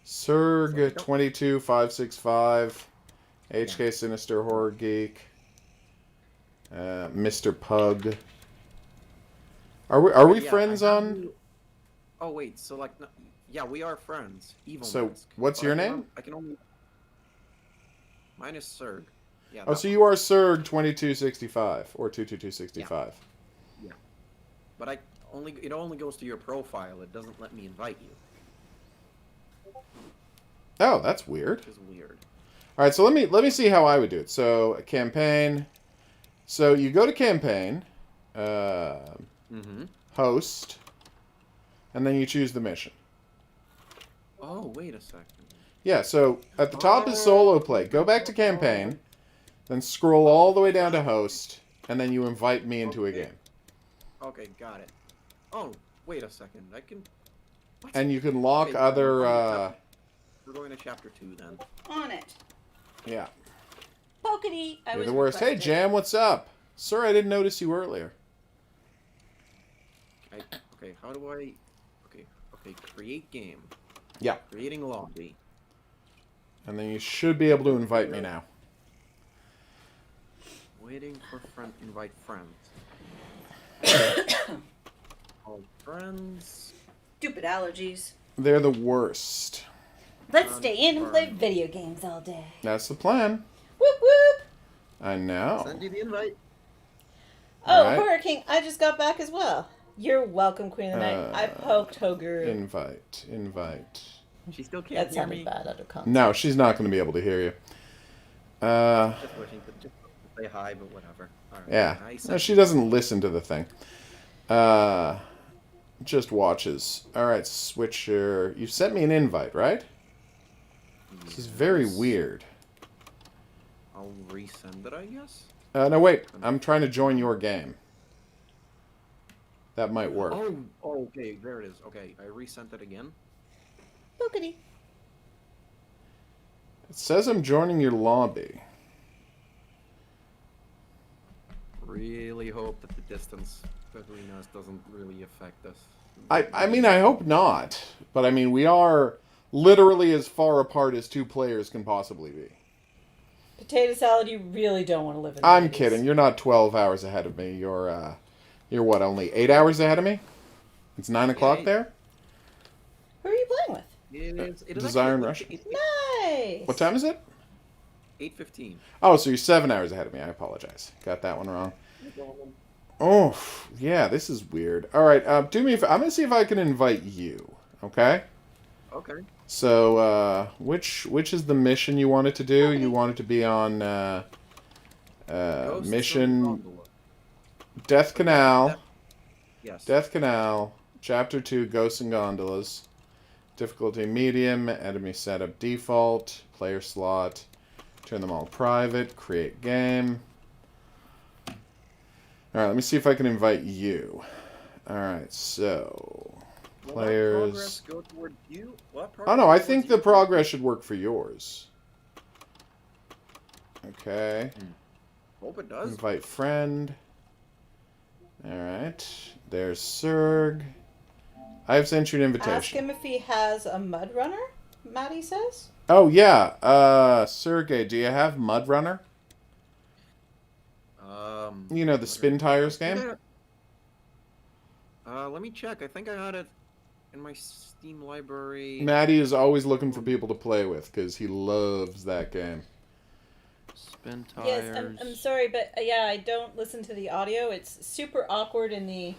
Surg 22565, HK Sinister Horror Geek, Mr. Pug. Are we friends on? Oh wait, so like, no, yeah, we are friends. Evil So Mask. what's But your I can name? I can only. Mine is Serg. Yeah. Oh, so you are Surg 2265 or 22265. Yeah. But it only goes to your profile. It doesn't let me invite you. Oh, that's weird. Which is weird. All right, so let me see how I would do it. So a campaign. So you go to campaign, host, and then you choose the mission. Oh, wait a second. Yeah, so at the top is solo play. Go back to campaign, then scroll all the way down to host, and then you invite me into a game. Okay, got it. Oh, wait a second. I can. What? And you can lock Okay, other. We're going to chapter 2 then. On it. Yeah. Pokety. You're the worst. Hey, Jam, what's up? Sir, I didn't notice you earlier. Okay, how do I? Okay, create game. Yeah. Creating lobby. And then you should be able to invite me now. Waiting for friend. Invite friends. All friends. Stupid allergies. They're the worst. Let's stay in and play video games all day. That's the plan. Whoop whoop. I know. Send you the invite. Oh, Alright. Horror King, I just got back as well. You're welcome, Queen of the Night. I poked HOGuru. Invite. She still can't That hear sounded me. bad out of context. No, she's not going to be able to hear you. Just wishing to just say hi, but whatever. All right. Yeah. Nice. No, she doesn't listen to the thing. Just watches. All right, Switcher. You sent me an invite, right? This is very weird. I'll resend it, I guess. No, wait. I'm trying to join your game. That might work. Oh, okay. There it is. Okay, I resent it again. Pokety. It says I'm joining your lobby. Really hope that the distance between us doesn't really affect us. I mean, I hope not. But, I mean, we are literally as far apart as two players can possibly be. Potato salad, you really don't want to live in the I'm 80s. kidding. You're not 12 hours ahead of me. You're what, only 8 hours ahead of me? It's 9 o'clock Yeah. there? Who are you playing with? It is Desire and actually Russian. Nice. What time is it? 8:15. Oh, so you're 7 hours ahead of me. I apologize. Got that one wrong. Oh, yeah, this is weird. All right, do me a favor. I'm going to see if I can invite you, okay? Okay. So, which is the mission you wanted to do? You wanted to be on Ghosts of mission Gondola. Death Canal. Yes. Death Canal, Chapter 2, Ghosts and Gondolas. Difficulty medium, enemy setup default, player slot, turn them all private, create game. Alright, let me see if I can invite you. Alright, so... Will players... that progress go toward you? Oh no, I think the progress should work for yours. Okay. Hope it does. Invite friend. Alright. There's Serg. I've sent you an invitation. Ask him if he has a mud runner, Maddie says. Oh, yeah. Sergey, do you have Mud Runner? You know, the spin tires game? Let me check. I think I had it in my Steam library. Maddie is always looking for people to play with because he loves that game. Spin tires. Yes, I'm sorry, but yeah, I don't listen to the audio. It's super awkward in the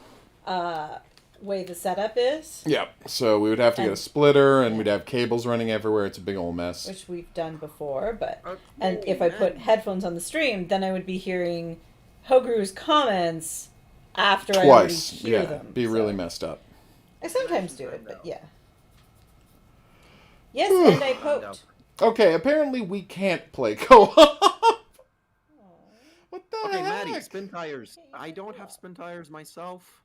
way the setup is, Yeah. So we would have to get a splitter and we'd have cables running everywhere. It's a big old mess. which we've done before. But Okay, and if I put headphones on the stream, then I would be hearing HOGuru's comments after I already Twice. hear Yeah. them. Be so. really messed up. I sometimes do it, but yeah. Yes, and I poked. Okay, apparently we can't play co-op. What the Okay, Maddie, spin tires. I don't have spin tires myself.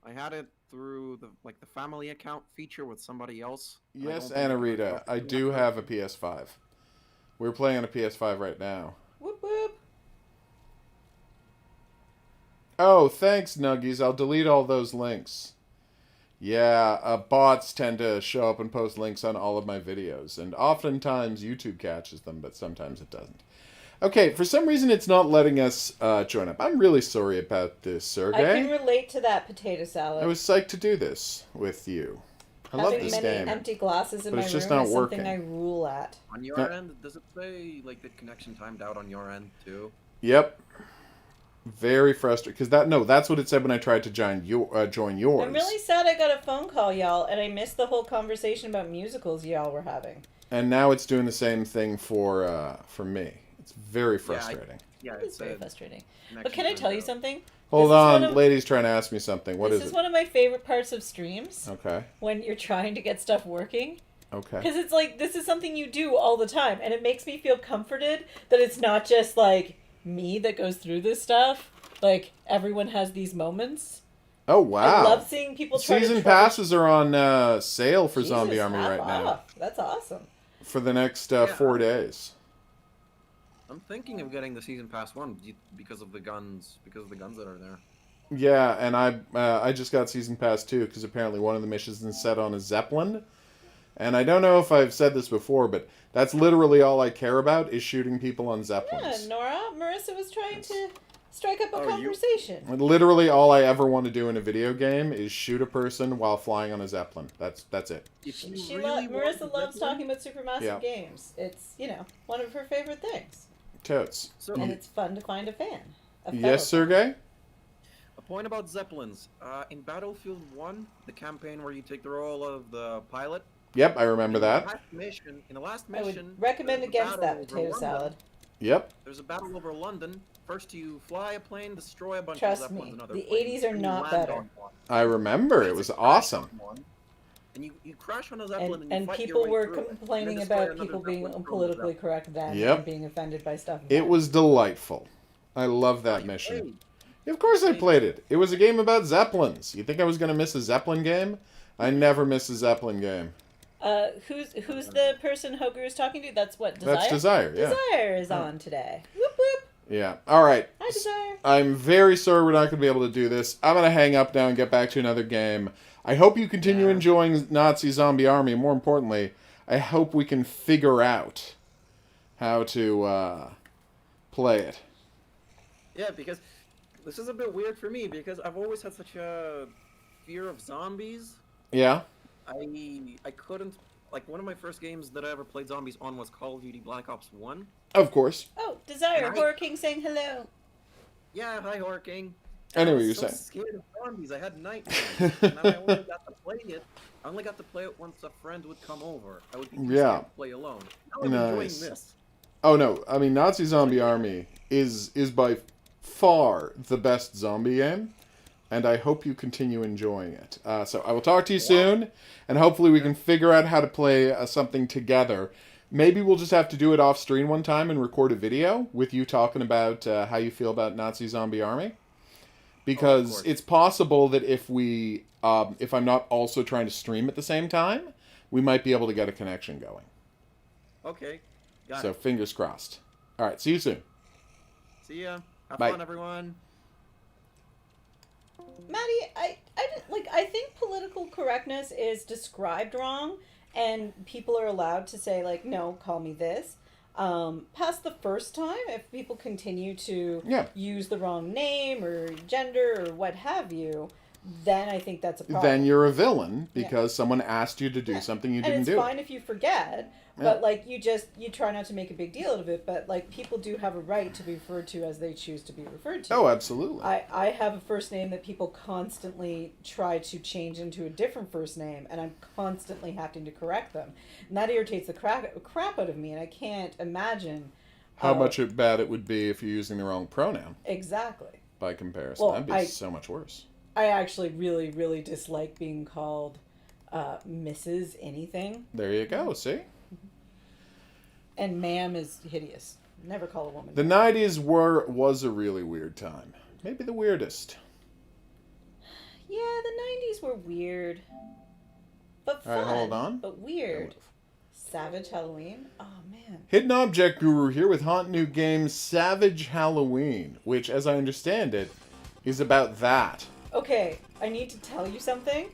I had it through the family account feature with somebody else. and I Yes, don't think it worked Anarita, out I for me do at have a first. PS5. We're playing on a PS5 right now. Whoop whoop. Oh, thanks, Nuggies. I'll delete all those links. Yeah, bots tend to show up and post links on all of my videos, and oftentimes YouTube catches them, but sometimes it doesn't. Okay, for some reason it's not letting us join up. I'm really sorry about this, I can Sergey. relate to that potato salad. I was psyched to do this with you. I love Having this many game. empty glasses in But my it's room just not is something working. I rule at. On your end, does it say like the connection timed out on your end too? Yep. Very frustrated because that's what it said when I tried to join yours. I'm really sad I got a phone call, y'all, and I missed the whole conversation about musicals y'all were having. And now it's doing the same thing for me. It's very frustrating. Yeah, It's very frustrating. But connection can I timed tell you out. something? Hold This is on, one of- lady's trying to ask me something. What This is is it? one of my favorite parts of streams, Okay. when you're trying to get stuff working. Okay. Because it's like, this is something you do all the time, and it makes me feel comforted that it's not just, like, me that goes through this stuff. Like, everyone has these moments. Oh wow. I love seeing people try Season to passes are on sale for Jesus, Zombie Army half right now off. That's awesome. for the next 4 days. I'm thinking of getting the season pass one because of the guns that are there. Yeah, and I just got Season Pass 2 because apparently one of the missions is set on a Zeppelin. And I don't know if I've said this before, but that's literally all I care about is shooting people on Yeah, Zeppelins. Nora, Marissa was trying to strike up a Oh, you- conversation. Literally all I ever want to do in a video game is shoot a person while flying on a Zeppelin. That's it. If you She really want Marissa the loves Zeppelin- talking about supermassive Yeah. games. It's, one of her favorite things. Totes. So, And it's fun to find a fan. A fellow Yes, fan. Sergey? a point about Zeppelins. In Battlefield 1, the campaign where you take the role of the pilot. Yep, I remember that. In the last I mission, would recommend there's a against battle that over potato London. salad. Yep. There's a battle over London. First, you fly a plane, destroy a bunch Trust of Zeppelins me, and other the planes, 80s are and you not land better. on one. I remember. It Once was you crash awesome. on one, and you crash on a Zeppelin and, And you fight people your way were through it, and complaining then destroy about another people being Zeppelin from the politically Zeppelin. correct then Yep. and being offended by stuff. It then. was delightful. I love that You mission. played. Of course I played it. It was a game about Zeppelins. You think I was going to miss a Zeppelin game? I never miss a Zeppelin game. Who's the person HOGuru is talking to? That's what, Desire? That's Desire, yeah. Desire is on today. Whoop whoop. Yeah. All right. Hi, Desire. I'm very sorry we're not going to be able to do this. I'm going to hang up now and get back to another game. I hope you continue Yeah. enjoying Nazi Zombie Army. More importantly, I hope we can figure out how to play it. Yeah, because this is a bit weird for me because I've always had such a fear of zombies. Yeah? I couldn't, like, one of my first games that I ever played zombies on was Call of Duty Black Ops 1. Of course. Oh, Desire, And I- Horror King saying hello. Yeah, hi, Horror King. Anyway, I was you're so saying. scared of zombies. I had nightmares. And I only got to play it. I only got to play it once a friend would come over. I would be too Yeah. scared to play alone. Now I'm enjoying Nice. this. Oh no, I mean Nazi Zombie Army is by far the best zombie game, and I hope you continue enjoying it. So I will talk to you soon, and hopefully we can figure out how to play something together. Maybe we'll just have to do it off screen one time and record a video with you talking about how you feel about Nazi Zombie Army. Because course. it's possible that if I'm not also trying to stream at the same time, we might be able to get a connection going. Okay. Got So it. fingers crossed. All right, see you soon. See ya. Have Bye. fun, everyone. Maddie, I think political correctness is described wrong, and people are allowed to say, like, no, call me this. Past the first time, if people continue to Yeah. use the wrong name or gender or what have you, then I think that's a problem. Then you're a villain because someone asked you to do something you and didn't it's do. fine if you forget, but like you try not to make a big deal out of it. But like people do have a right to be referred to as they choose to be referred to. Oh, absolutely. I have a first name that people constantly try to change into a different first name, and I'm constantly having to correct them, and that irritates the crap out of me, and I can't imagine How much bad it would be if you're using the wrong pronoun exactly. by comparison. Well, That'd be so much worse. I actually really, really dislike being called Mrs. anything. There you go. See? And ma'am is hideous. Never call a woman. The 90s was a really weird time. Maybe the weirdest. Yeah, the 90s were weird. But fun. All right, hold on. But weird. Savage Halloween? Oh, man. Hidden Object Guru here with hot new game Savage Halloween, which, as I understand it, is about that. Okay, I need to tell you something.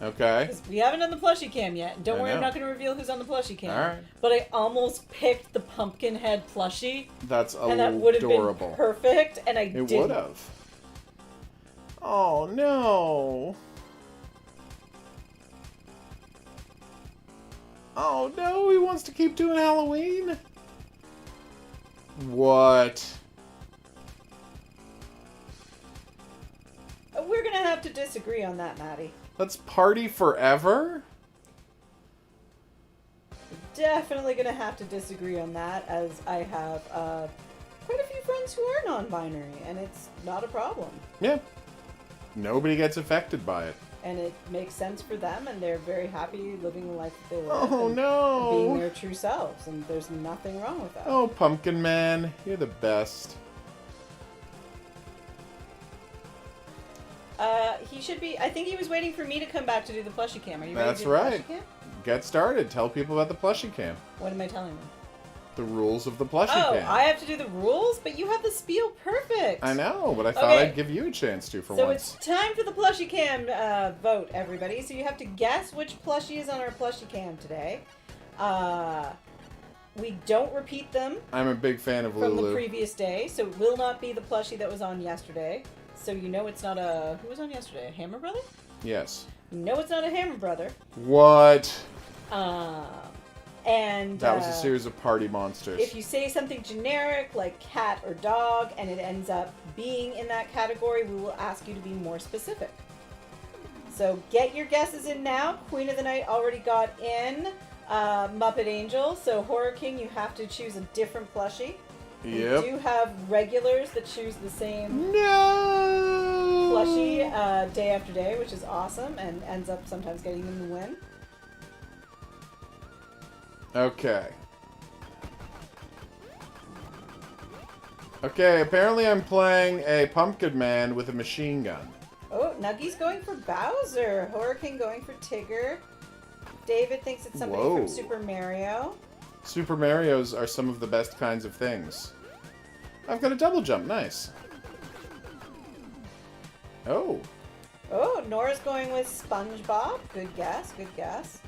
Okay. Because we haven't done the plushie cam yet. Don't I worry, I'm know. not going to reveal who's on the plushie cam. All right. But I almost picked the pumpkin head plushie. That's And that would have adorable. been perfect, and I It didn't. would have. Oh, no. Oh, no, he wants to keep doing Halloween? What? We're going to have to disagree on that, Maddie. Let's party forever? Definitely going to have to disagree on that, as I have quite a few friends who are non-binary, and it's not a problem. Yeah. Nobody gets affected by it. And it makes sense for them, and they're very happy living the life that they live. Oh, and no. being their true selves, and there's nothing wrong with that. Oh, Pumpkin Man, you're the best. He should be. I think he was waiting for me to come back to do the plushie cam. Are you ready That's to do the right. plushie cam? Get started. Tell people about the plushie cam. What am I telling them? The rules of the plushie Oh, cam. I have to do the rules, but you have the spiel perfect. I know, but I thought Okay. I'd give you a chance to for So once. it's time for the plushie cam vote, everybody. So you have to guess which plushie is on our plushie cam today. We don't repeat them I'm a big fan of from the Lulu. previous day, so it will not be the plushie that was on yesterday. So you know it's not a... Who was on yesterday? A Hammer Brother? Yes. You know it's not a Hammer Brother. What? And That was a series of party monsters. if you say something generic like cat or dog and it ends up being in that category, we will ask you to be more specific. So get your guesses in now. Queen of the Night already got in. Muppet Angel. So Horror King, you have to choose a different plushie. Yep. We do have regulars that choose the same No! plushie day after day, which is awesome and ends up sometimes getting them the win. Okay. Okay, apparently I'm playing a Pumpkin Man with a machine gun. Oh, Nuggy's going for Bowser. Horror King going for Tigger. David thinks it's somebody Whoa. from Super Mario. Super Marios are some of the best kinds of things. I've got a double jump, nice. Oh. Oh, Nora's going with SpongeBob. Good guess, good guess.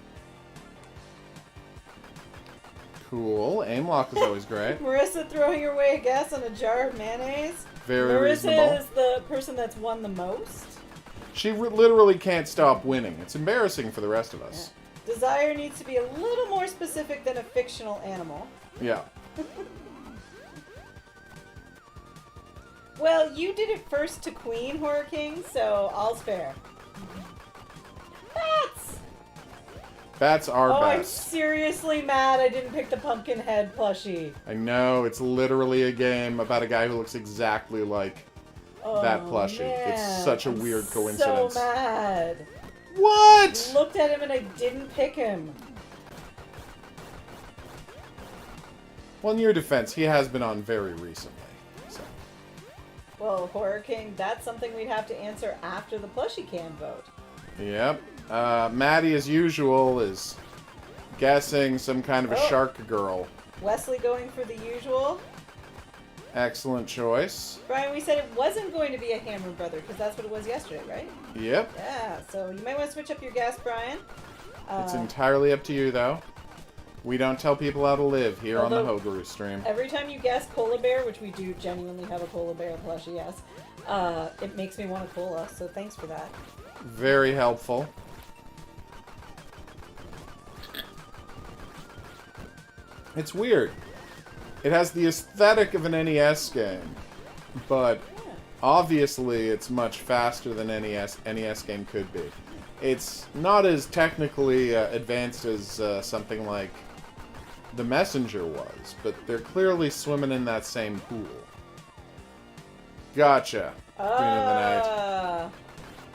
Cool. Aim lock is always great. Marissa throwing her way a guess on a jar of mayonnaise. Very Marissa reasonable. is the person that's won the most. She literally can't stop winning. It's embarrassing for the rest of us. Desire needs to be a little more specific than a fictional animal. Yeah. Well, you did it first to Queen, Horror King, so all's fair. Bats! Bats are Oh, I'm best. seriously mad I didn't pick the pumpkin head plushie. I know, it's literally a game about a guy who looks exactly like that Oh, plushie. man. It's such a I'm weird coincidence. So mad. What? Looked at him and I didn't pick him. Well, in your defense, he has been on very recently. So. Well, Horror King, that's something we'd have to answer after the plushie cam vote. Yep. Maddie, as usual, is guessing some kind of a Oh. shark girl. Wesley going for the usual. Excellent choice. Brian, we said it wasn't going to be a Hammer Brother because that's what it was yesterday, right? Yep. Yeah, so you might want to switch up your guess, Brian. It's entirely up to you, though. We don't tell people how to live here on the Although- HOGuru stream. Every time you guess Cola Bear, which we do genuinely have a Cola Bear plushie, yes, it makes me want a cola, so thanks for that. Very helpful. It's weird. It has the aesthetic of an NES game, but Yeah. obviously it's much faster than NES game could be. It's not as technically advanced as something like The Messenger was, but they're clearly swimming in that same pool. Gotcha. Queen of the Night.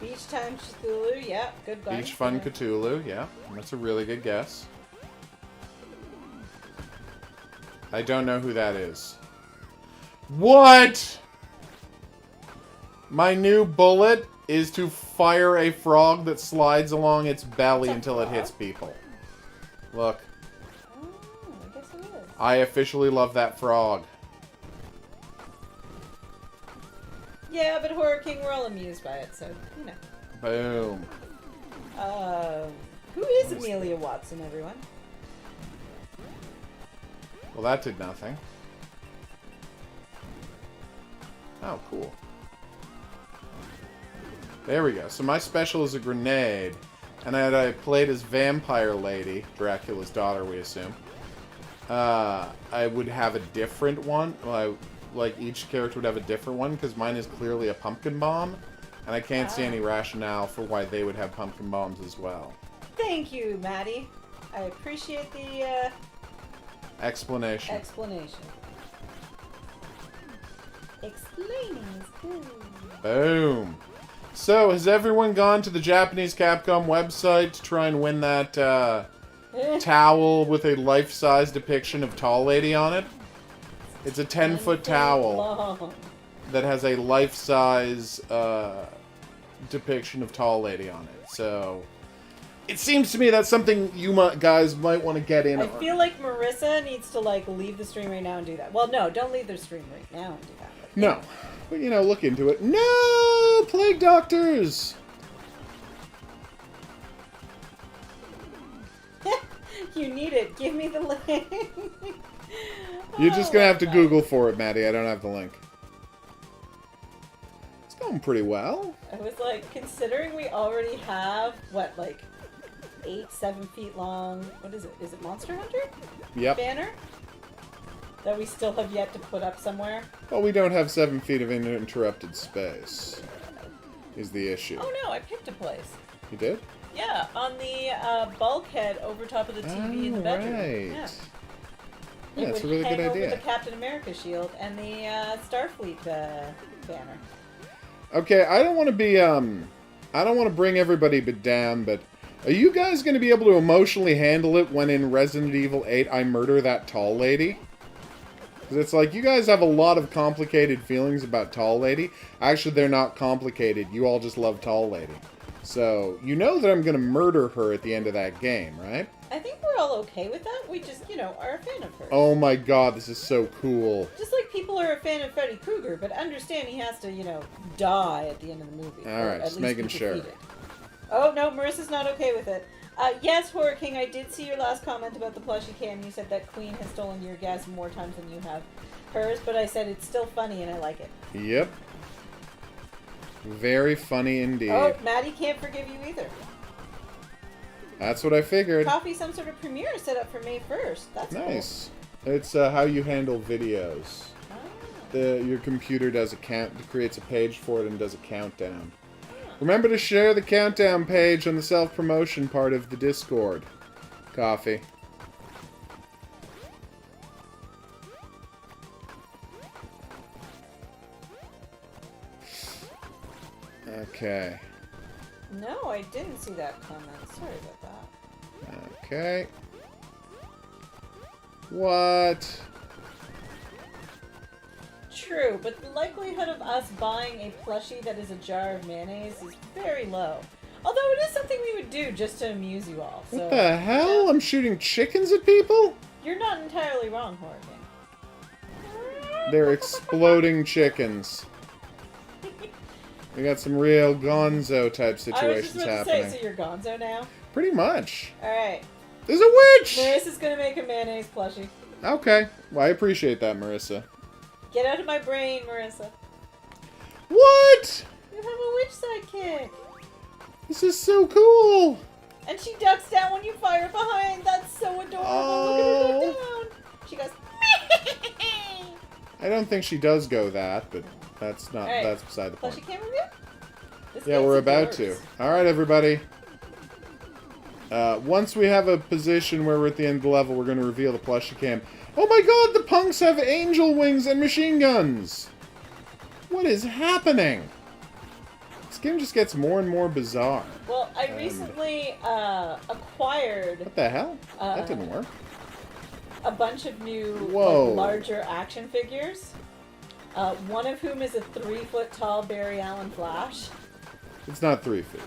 Beach Time Cthulhu, yeah, good guess. Beach Fun Cthulhu, yeah. That's a really good guess. I don't know who that is. What? My new bullet is to fire a frog that slides along its belly It's a until it frog? hits people. Look, Oh, I guess it is. I officially love that frog. Yeah, but Horror King, we're all amused by it, so, you know. Boom. Who is Amelia Watson, everyone? Well, that did nothing. Oh, cool. There we go. So my special is a grenade. And had I played as Vampire Lady, Dracula's daughter, we assume, I would have a different one. Well, like, each character would have a different one, because mine is clearly a pumpkin bomb. And I can't see any rationale for why they would have pumpkin bombs as well. Thank you, Maddie. I appreciate the Explanation. explanation. Explaining is good. Boom. So, has everyone gone to the Japanese Capcom website to try and win that towel with a life-size depiction of Tall Lady on it? It's a 10-foot towel Long. that has a life-size depiction of Tall Lady on it. So, it seems to me that's something you guys might want to get in I on. feel like Marissa needs to, like, leave the stream right now and do that. Well, no, don't leave the stream right now and do that. But, No. But, you know, look into it. No! Plague Doctors! You need it. Give me the link. You're just gonna have to Oh, Google for it, Maddie. I don't have the link. It's going pretty well. I was like, considering we already have, what, like, 7 feet long, what is it? Is it Monster Hunter? Yep. Banner? That we still have yet to put up somewhere? Well, we don't have 7 feet of uninterrupted space, is the issue. Oh no, I picked a place. You did? Yeah, on the bulkhead over top of the TV in the bedroom. Right. Yeah. Yeah, It that's a would really hang good over idea. the Captain America shield and the Starfleet banner. Okay, I don't want to be, I don't want to bring everybody down, but are you guys going to be able to emotionally handle it when in Resident Evil 8 I murder that tall lady? Because it's like, you guys have a lot of complicated feelings about Tall Lady. Actually, they're not complicated. You all just love Tall Lady. So, you know that I'm going to murder her at the end of that game, right? I think we're all okay with that. We just, you know, are a fan of her. Oh my god, this is so cool. Just like people are a fan of Freddy Krueger, but understand he has to, you know, die at the end of the movie. All or right, at just least making be sure. defeated. Oh, no, Marissa's not okay with it. Yes, Horror King, I did see your last comment about the plushie cam. You said that Queen has stolen your gas more times than you have hers, but I said it's still funny and I like it. Yep. Very funny indeed. Oh, Maddie can't forgive you either. That's what I figured. Coffee, some sort of premiere set up for May 1st. That's Nice. It's how you handle videos. Cool. Your computer does creates a page for it and does a countdown. Remember to share the countdown page on the self-promotion part of the Discord. Coffee. Okay. No, I didn't see that comment. Sorry about that. Okay. What? True, but the likelihood of us buying a plushie that is a jar of mayonnaise is very low. Although it is something we would do just to amuse you all. So What the hell? I'm shooting chickens at people? you're not entirely wrong, Horror King. They're exploding chickens. We got some real gonzo type I was just situations about to happening. say, so you're gonzo now? Pretty much. Alright. There's a witch! Marissa's gonna make a mayonnaise plushie. Okay. Well, I appreciate that, Marissa. Get out of my brain, Marissa. What? You have a witch sidekick. This is so cool! And she ducks down when you fire behind. That's so adorable. Oh. Look at her duck down. She goes, I don't think she does go that, but that's not, Alright. that's beside the point. plushie cam review? This Yeah, game's we're a about dorks. to. Alright, everybody. Once we have a position where we're at the end of the level, we're going to reveal the plushie cam. Oh my god, the punks have angel wings and machine guns! What is happening? This game just gets more and more bizarre. Well, I recently acquired What the hell? That didn't work. a bunch of new, Whoa. like, larger action figures. One of whom is a 3-foot tall Barry Allen Flash. It's not 3 feet.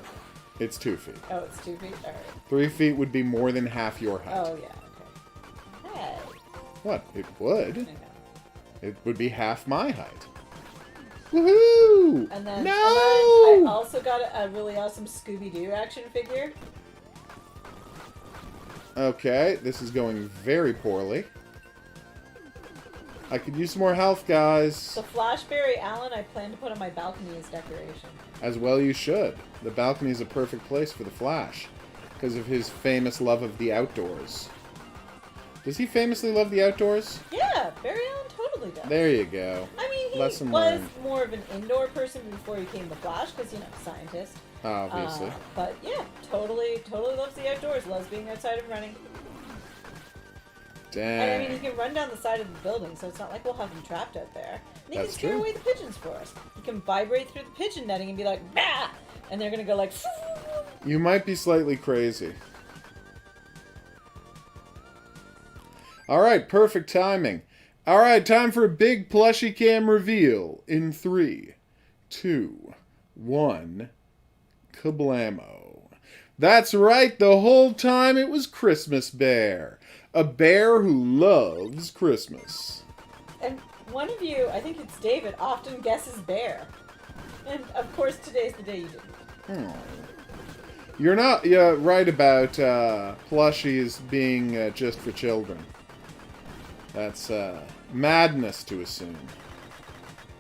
It's 2 feet. Oh, it's 2 feet? Alright. 3 feet would be more than half your height. Oh, yeah, okay. Hey. What? It would. Okay. It would be half my height. Woohoo! And then, no! I also got a really awesome Scooby-Doo action figure. Okay, this is going very poorly. I could use some more health, guys. The Flash Barry Allen I plan to put on my balcony as decoration. As well you should. The balcony is a perfect place for the Flash, because of his famous love of the outdoors. Does he famously love the outdoors? Yeah, Barry Allen totally does. There you go. I mean, he Lesson was learned. more of an indoor person before he became the Flash, because, you know, scientist. Obviously. But yeah, totally loves the outdoors, loves being outside and running. Dang. And I mean, he can run down the side of the building, so it's not like we'll have him trapped out there. And he That's can scare true. away the pigeons for us. He can vibrate through the pigeon netting and be like, bah! And they're gonna go like, You might be slightly crazy. Alright, perfect timing. Alright, time for a big plushie cam reveal in 3, 2, 1, kablamo. That's right, the whole time it was Christmas Bear. A bear who loves Christmas. And one of you, I think it's David, often guesses bear. And of course, today's the day you didn't. You're not right about plushies being just for children. That's madness to assume.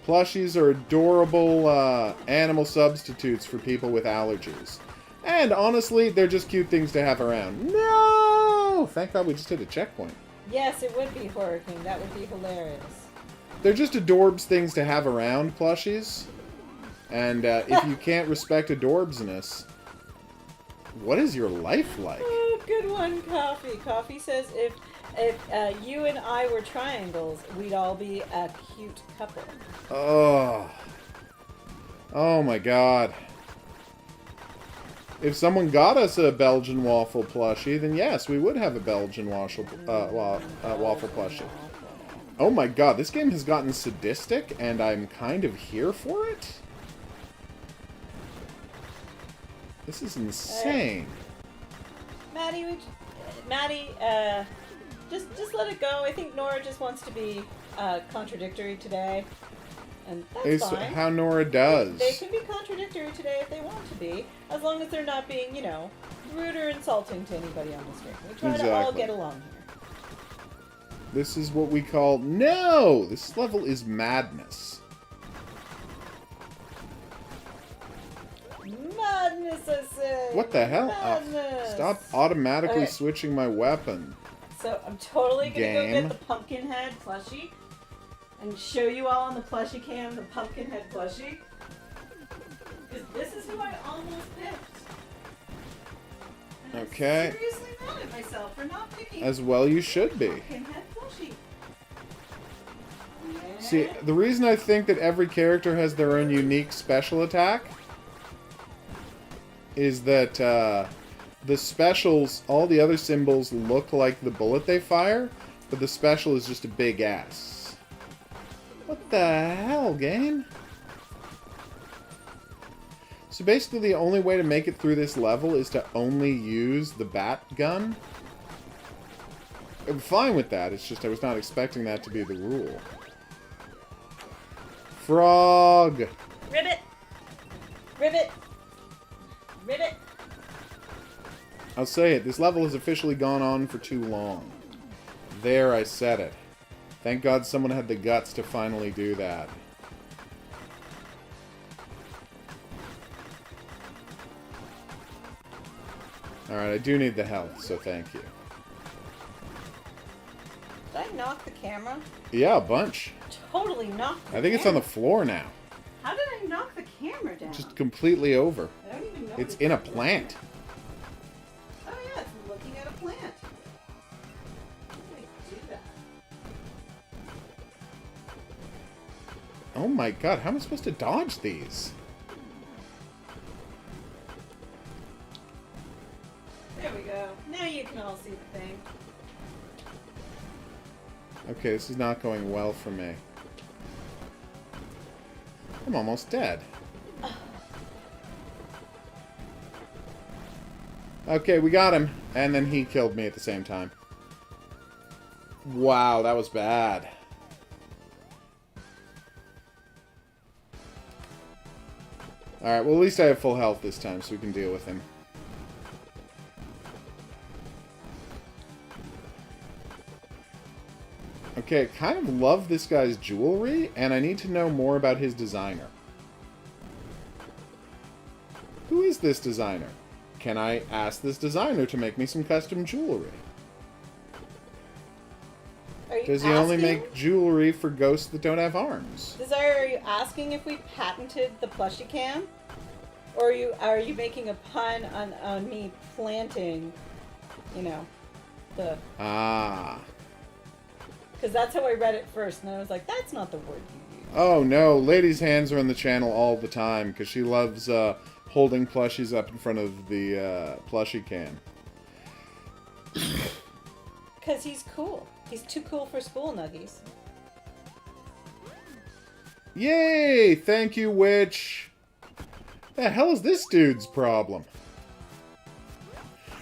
Plushies are adorable animal substitutes for people with allergies. And honestly, they're just cute things to have around. No! Thank God we just hit a checkpoint. Yes, it would be Horror King. That would be hilarious. They're just adorbs things to have around, plushies. And if you can't respect adorbsness, what is your life like? Oh, good one, Coffee. Coffee says if you and I were triangles, we'd all be a cute couple. Oh. Oh my God. If someone got us a Belgian waffle plushie, then yes, we would have a Belgian waffle plushie. Oh my God, this game has gotten sadistic, and I'm kind of here for it. This is insane. Maddie, just let it go. I think Nora just wants to be contradictory today, and that's It's fine. how Nora does. They can be contradictory today if they want to be, as long as they're not being, you know, rude or insulting to anybody on the screen. We try to all Exactly. get along here. This is what we call... No! This level is madness. Madness, I say! What the hell? Madness! Stop automatically Okay. switching my weapon. So I'm totally gonna go Game. get the Pumpkinhead plushie and show you all on the plushie cam the Pumpkinhead plushie. Because this is who I almost picked. And Okay. I'm seriously mad at myself for not picking As well you should be. Pumpkinhead plushie. See, the reason I think that every character has their own unique special attack is that the specials, all the other symbols look like the bullet they fire, but the special is just a big ass. What the hell, game? So basically the only way to make it through this level is to only use the bat gun. I'm fine with that, it's just I was not expecting that to be the rule. Frog! Ribbit! Ribbit! Ribbit! I'll say it, this level has officially gone on for too long. There, I said it. Thank God someone had the guts to finally do that. Alright, I do need the health, so thank you. Did I knock the camera? Yeah, a bunch. Totally knocked the I think it's on the camera. floor now. How did I knock the camera down? Just completely over. I don't even know. It's what in a it's plant. Oh yeah, it's looking at a plant. How do I do that? Oh my God, how am I supposed to dodge these? There we go. Now you can all see the thing. Okay, this is not going well for me. I'm almost dead. Okay, we got him. And then he killed me at the same time. Wow, that was bad. Alright, well at least I have full health this time, so we can deal with him. Okay, I kind of love this guy's jewelry, and I need to know more about his designer. Who is this designer? Can I ask this designer to make me some custom jewelry? Does he only make jewelry for ghosts that don't have arms? Desire, are you asking if we patented the plushie cam? Or are you making a pun on me planting, you know, the... Ah. Because that's how I read it first, and I was like, that's not the word you use. Oh no, Lady's hands are on the channel all the time, because she loves holding plushies up in front of the plushie cam. Because he's cool. He's too cool for school, Nuggies. Yay! Thank you, Witch! The hell is this dude's problem?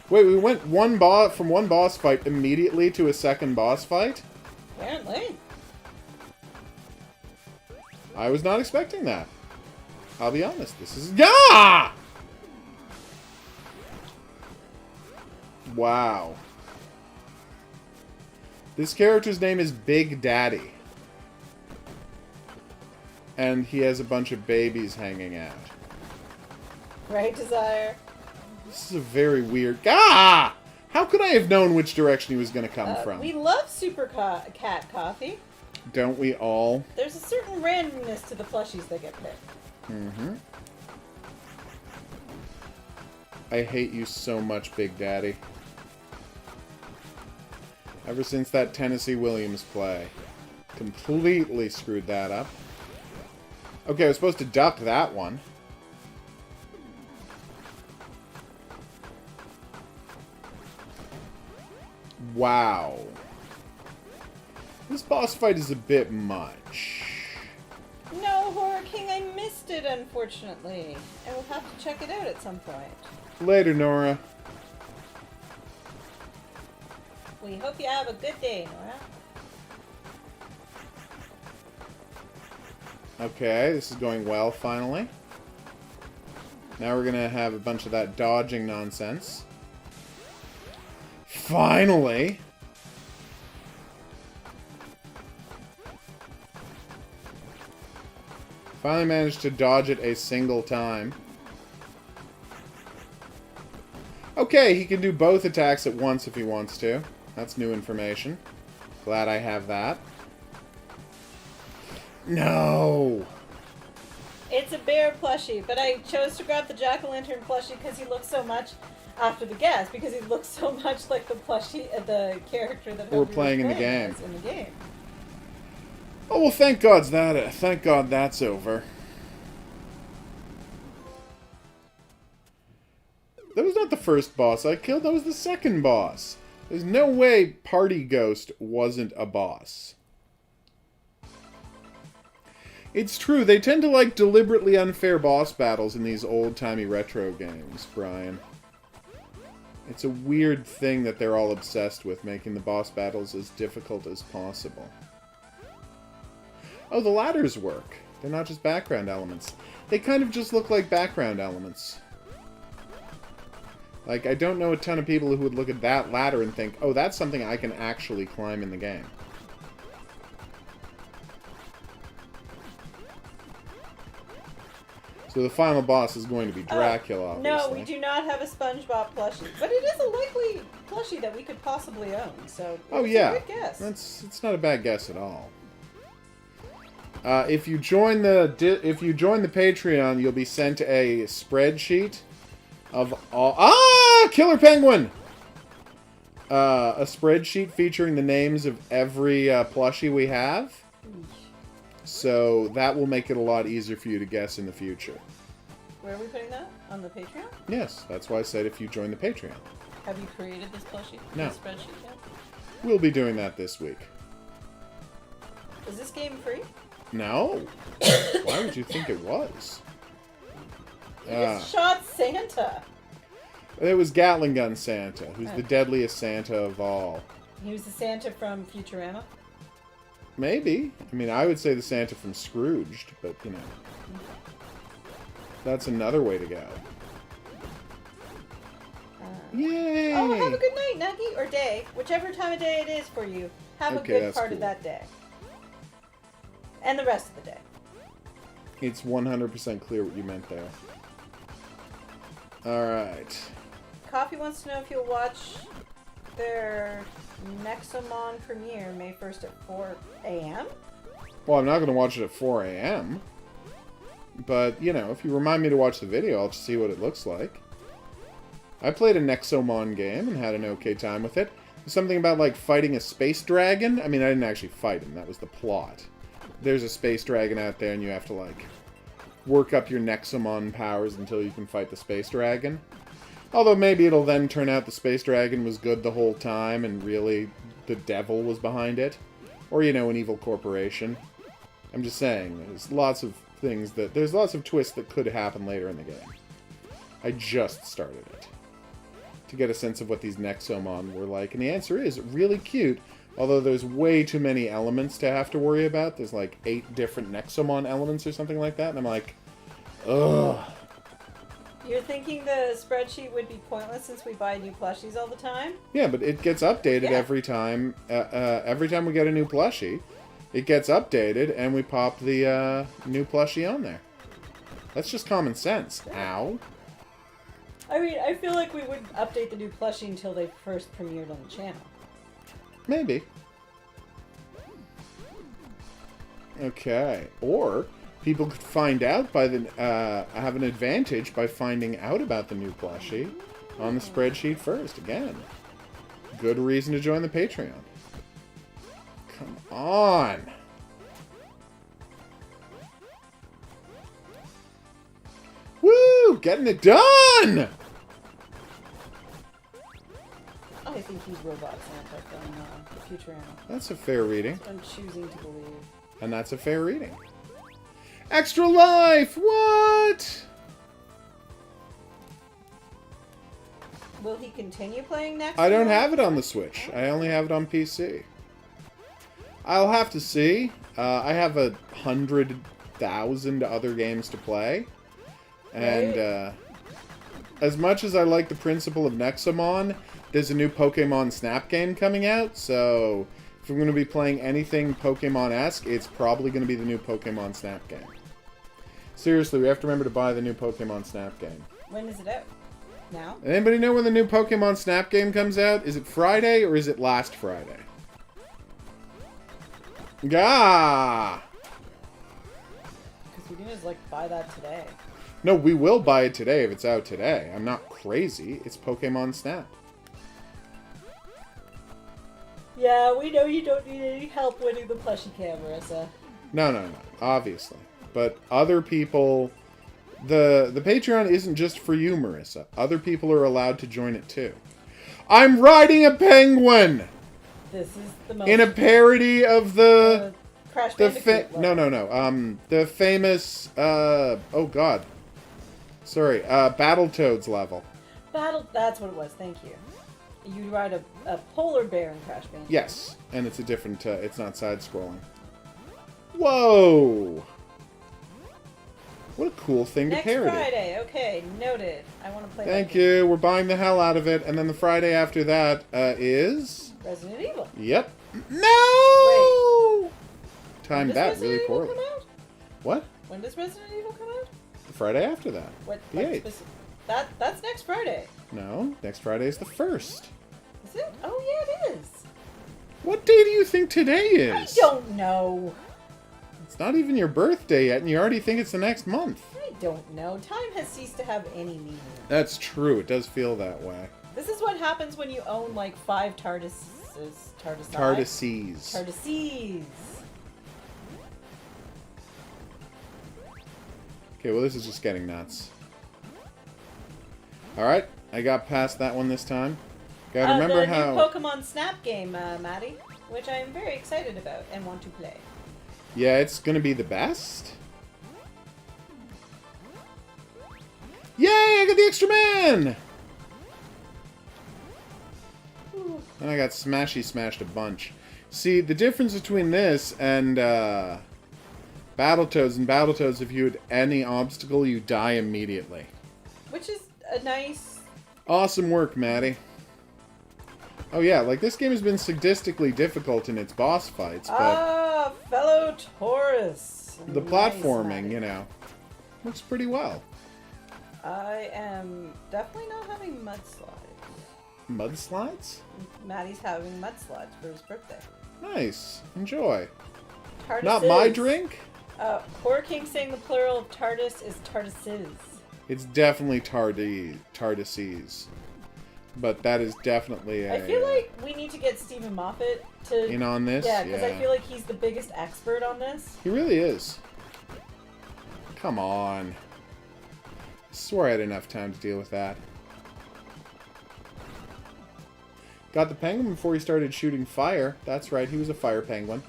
Wait, we went from one boss fight immediately to a second boss fight? Apparently. I was not expecting that. I'll be honest, this is... Gah! Wow. This character's name is Big Daddy. And he has a bunch of babies hanging out. Right, Desire? This is a very weird... Ah! How could I have known which direction he was going to come from? We love Super Cat Coffee. Don't we all? There's a certain randomness to the plushies that get picked. Mm-hmm. I hate you so much, Big Daddy. Ever since that Tennessee Williams play. Completely screwed that up. Okay, I was supposed to duck that one. Wow. This boss fight is a bit much. No, Horror King, I missed it, unfortunately. I will have to check it out at some point. Later, Nora. We hope you have a good day, Nora. Okay, this is going well, finally. Now we're gonna have a bunch of that dodging nonsense. Finally! Finally managed to dodge it a single time. Okay, he can do both attacks at once if he wants to. That's new information. Glad I have that. No! It's a bear plushie, but I chose to grab the jack-o'-lantern plushie because he looks so much after the guest, because he looks so much like the plushie, the character that we're playing in the game. In the game. Oh well, thank God that's over. That was not the first boss I killed. That was the second boss. There's no way Party Ghost wasn't a boss. It's true, they tend to like deliberately unfair boss battles in these old-timey retro games, Brian. It's a weird thing that they're all obsessed with, making the boss battles as difficult as possible. Oh, the ladders work. They're not just background elements. They kind of just look like background elements. Like, I don't know a ton of people who would look at that ladder and think, oh, that's something I can actually climb in the game. So the final boss is going to be Dracula, obviously. No, we do not have a SpongeBob plushie. But it is a likely plushie that we could possibly own, so oh, yeah. A good guess. It's not a bad guess at all. If you join the Patreon, you'll be sent a spreadsheet of all... Ah! Killer Penguin! A spreadsheet featuring the names of every plushie we have. So that will make it a lot easier for you to guess in the future. Where are we putting that? On the Patreon? Yes, that's why I said if you join the Patreon. Have you created this plushie? No. This spreadsheet yet? We'll be doing that this week. Is this game free? No. Why would you think it was? You just shot Santa. It was Gatling Gun Santa, who's the deadliest Santa of all. He was the Santa from Futurama. Maybe. I mean, I would say the Santa from Scrooged, but, you know. That's another way to go. Yay! Oh, have a good night, Nuggy, or day. Whichever time of day it is for you. Have a good part of that day. And the rest of the day. It's 100% clear what you meant there. Alright. Coffee wants to know if you'll watch their Nexomon premiere May 1st at 4 a.m.? Well, I'm not going to watch it at 4 a.m. But, you know, if you remind me to watch the video, I'll just see what it looks like. I played a Nexomon game and had an okay time with it. There's something about, like, fighting a space dragon. I mean, I didn't actually fight him. That was the plot. There's a space dragon out there, and you have to, like, work up your Nexomon powers until you can fight the space dragon. Although maybe it'll then turn out the space dragon was good the whole time, and really the devil was behind it. Or, you know, an evil corporation. I'm just saying, there's lots of things that... There's lots of twists that could happen later in the game. I just started it to get a sense of what these Nexomon were like. And the answer is really cute, although there's way too many elements to have to worry about. There's like 8 different Nexomon elements or something like that, and I'm like, ugh. You're thinking the spreadsheet would be pointless since we buy new plushies all the time? Yeah, but it gets updated every time. Every time we get a new plushie, it gets updated, and we pop the new plushie on there. That's just common sense. Ow. I mean, I feel like we wouldn't update the new plushie until they first premiered on the channel. Maybe. Okay. Or people could find out by the have an advantage by finding out about the new plushie on the spreadsheet first. Again, good reason to join the Patreon. Come on. Woo! Getting it done! I think he's Robot Santa from Futurama. That's a fair reading. I'm choosing to believe. And that's a fair reading. Extra life! What? Will he continue playing next? I don't have it on the Switch. I only have it on PC. I'll have to see. I have 100,000 other games to play. And as much as I like the principle of Nexomon, there's a new Pokemon Snap game coming out, so if I'm going to be playing anything Pokemon-esque, it's probably going to be the new Pokemon Snap game. Seriously, we have to remember to buy the new Pokemon Snap game. When is it out? Now? Anybody know when the new Pokemon Snap game comes out? Is it Friday or is it last Friday? Gah! Because we can just, like, buy that today. No, we will buy it today if it's out today. I'm not crazy. It's Pokemon Snap. Yeah, we know you don't need any help winning the plushie cam, Marissa. No. Obviously. But other people... The Patreon isn't just for you, Marissa. Other people are allowed to join it, too. I'm riding a penguin! This is the most... In a parody of the... Crash Bandicoot. No. The famous... oh, God. Sorry. Battletoads level. That's what it was, thank you. You ride a polar bear in Crash Bandicoot. Yes. And it's a different... it's not side-scrolling. Whoa! What a cool thing to parody. Next Friday. Okay, noted. I want to play Thank you. We're buying the hell out of it. And then the Friday after that is... Resident Evil. Yep. No! Wait. Timed that really poorly. Come out? What? When does Resident Evil come out? The Friday after that. What? The Like 8th. That's next Friday. No, next Friday is the 1st. Is it? Oh yeah, it is. What day do you think today is? I don't know. It's not even your birthday yet, and you already think it's the next month. I don't know. Time has ceased to have any meaning. That's true. It does feel that way. This is what happens when you own like 5 TARDISes. Tardisees. TARDISes. Okay, well, this is just getting nuts. Alright, I got past that one this time. Gotta remember the how... new Pokemon Snap game, Maddie, which I am very excited about and want to play. Yeah, it's gonna be the best. Yay, I got the extra man! And I got smashy smashed a bunch. See, the difference between this and Battletoads, in Battletoads, if you hit any obstacle, you die immediately. Which is a nice... Awesome work, Maddie. Oh yeah, like this game has been sadistically difficult in its boss fights, but... Ah, fellow Taurus. The platforming, you know, looks pretty well. I am definitely not having mudslides. Mudslides? Maddie's having mudslides for his birthday. Nice. Enjoy. Tardises. Not my drink? Horror King saying the plural of TARDIS is TARDISes. It's definitely Tardises. But that is definitely a... I feel like we need to get Stephen Moffat to... in on this? Yeah, because I feel like he's the biggest expert on this. He really is. Come on. I swore I had enough time to deal with that. Got the penguin before he started shooting fire. That's right, he was a fire penguin.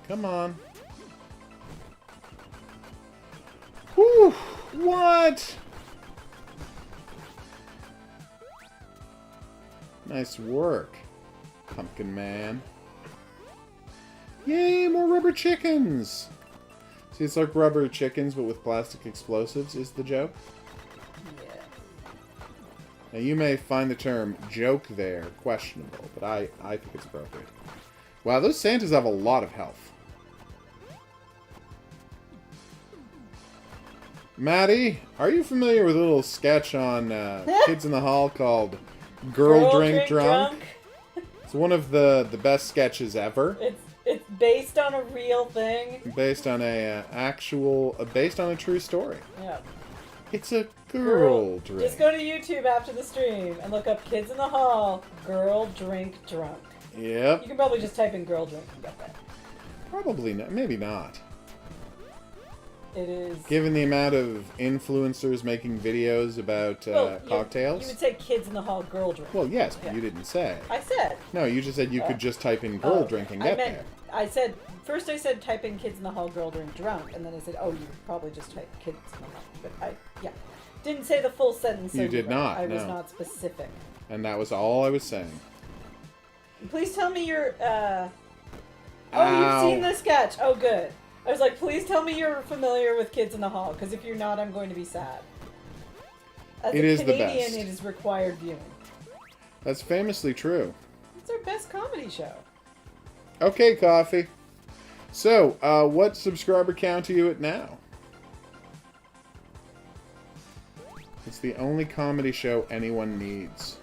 Come on. Whew! What? Nice work, Pumpkin Man. Yay, more rubber chickens! See, it's like rubber chickens, but with plastic explosives, is the joke. Yeah. Now, you may find the term joke there questionable, but I think it's appropriate. Wow, those Santas have a lot of health. Maddie, are you familiar with a little sketch on Kids in the Hall called Girl Drink Drunk? It's one of the best sketches ever. It's based on a real thing. Based on based on a true story. Yeah. It's a girl drink. Just go to YouTube after the stream and look up Kids in the Hall, Girl Drink Drunk. Yep. You can probably just type in girl drink and get that. Probably not. Maybe not. It is... Given the amount of influencers making videos about cocktails. You would say Kids in the Hall, Girl Drink. Well, yes, but Yeah. you didn't say. I said. No, you just said you could just type in girl drink and get there. I said, first I said type in Kids in the Hall, Girl Drink Drunk, and then I said, oh, you could probably just type Kids in the Hall. But yeah. Didn't say the full sentence. So You did not, I was no. not specific. And that was all I was saying. Please tell me you're, Oh, Ow. you've seen the sketch. Oh, good. I was like, please tell me you're familiar with Kids in the Hall, because if you're not, I'm going to be sad. As It a is the Canadian, best. it is required viewing. That's famously true. It's our best comedy show. Okay, Coffee. So, what subscriber count are you at now? It's the only comedy show anyone needs.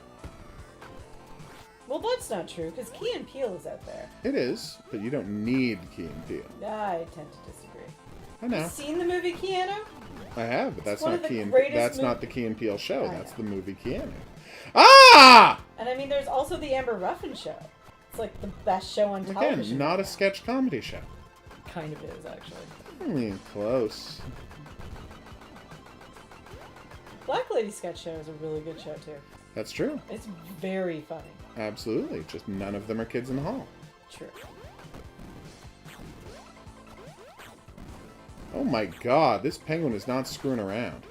Well, that's not true, because Key and Peele is out there. It is, but you don't need Key and Peele. I tend to disagree. I know. You've seen the movie Keanu? I have, but that's one not of the Key and greatest that's not the Key and Peele show. I That's know. the movie Keanu. Ah! And I mean, there's also the Amber Ruffin show. It's like the best show on television. Again, not right a now. sketch comedy show. Kind of is, actually. I mean, close. Black Lady sketch show is a really good show, too. That's true. It's very funny. Absolutely. Just none of them are Kids in the Hall. True. Oh my god, this penguin is not screwing around.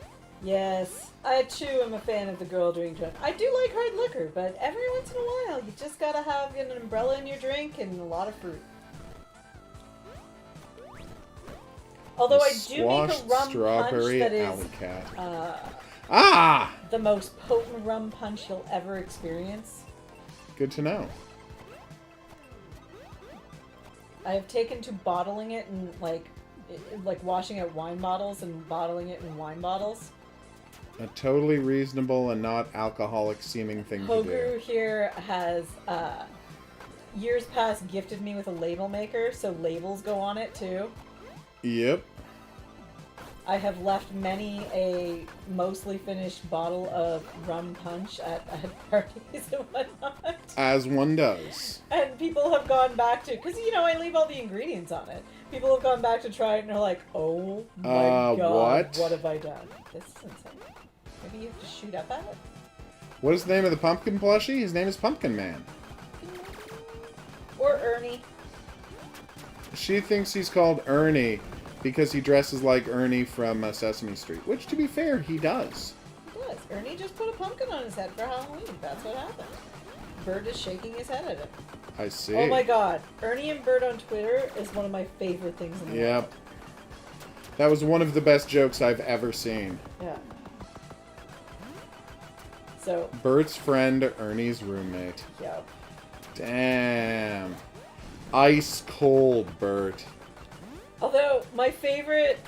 Yes. I, too, am a fan of the Girl Drink Drunk. I do like hard liquor, but every once in a while, you just gotta have an umbrella in your drink and a lot of fruit. Although I do make a Squashed rum strawberry punch that is alley cat. uh, the most potent rum punch you'll ever experience. Good to know. I have taken to bottling it and like washing out wine bottles and bottling it in wine bottles. A totally reasonable and not alcoholic seeming thing to HOGuru do. here has years past gifted me with a label maker, so labels go on it too. Yep. I have left many a mostly finished bottle of rum punch at parties and whatnot. As one does. And people have gone back to, because, you know, I leave all the ingredients on it. People have gone back to try it and they're like, oh my god, what have I done? This is insane. Maybe you have to shoot up at it? What is the name of the pumpkin plushie? His name is Pumpkin Man. Or Ernie. She thinks he's called Ernie because he dresses like Ernie from Sesame Street, which, to be fair, he does. He does. Ernie just put a pumpkin on his head for Halloween. That's what happened. Bert is shaking his head at him. I see. Oh my god. Ernie and Bert on Twitter is one of my favorite things in the world. Yep. That was one of the best jokes I've ever seen. Yeah. So. Bert's friend, Ernie's roommate. Yep. Damn. Ice cold, Bert. Although, my favorite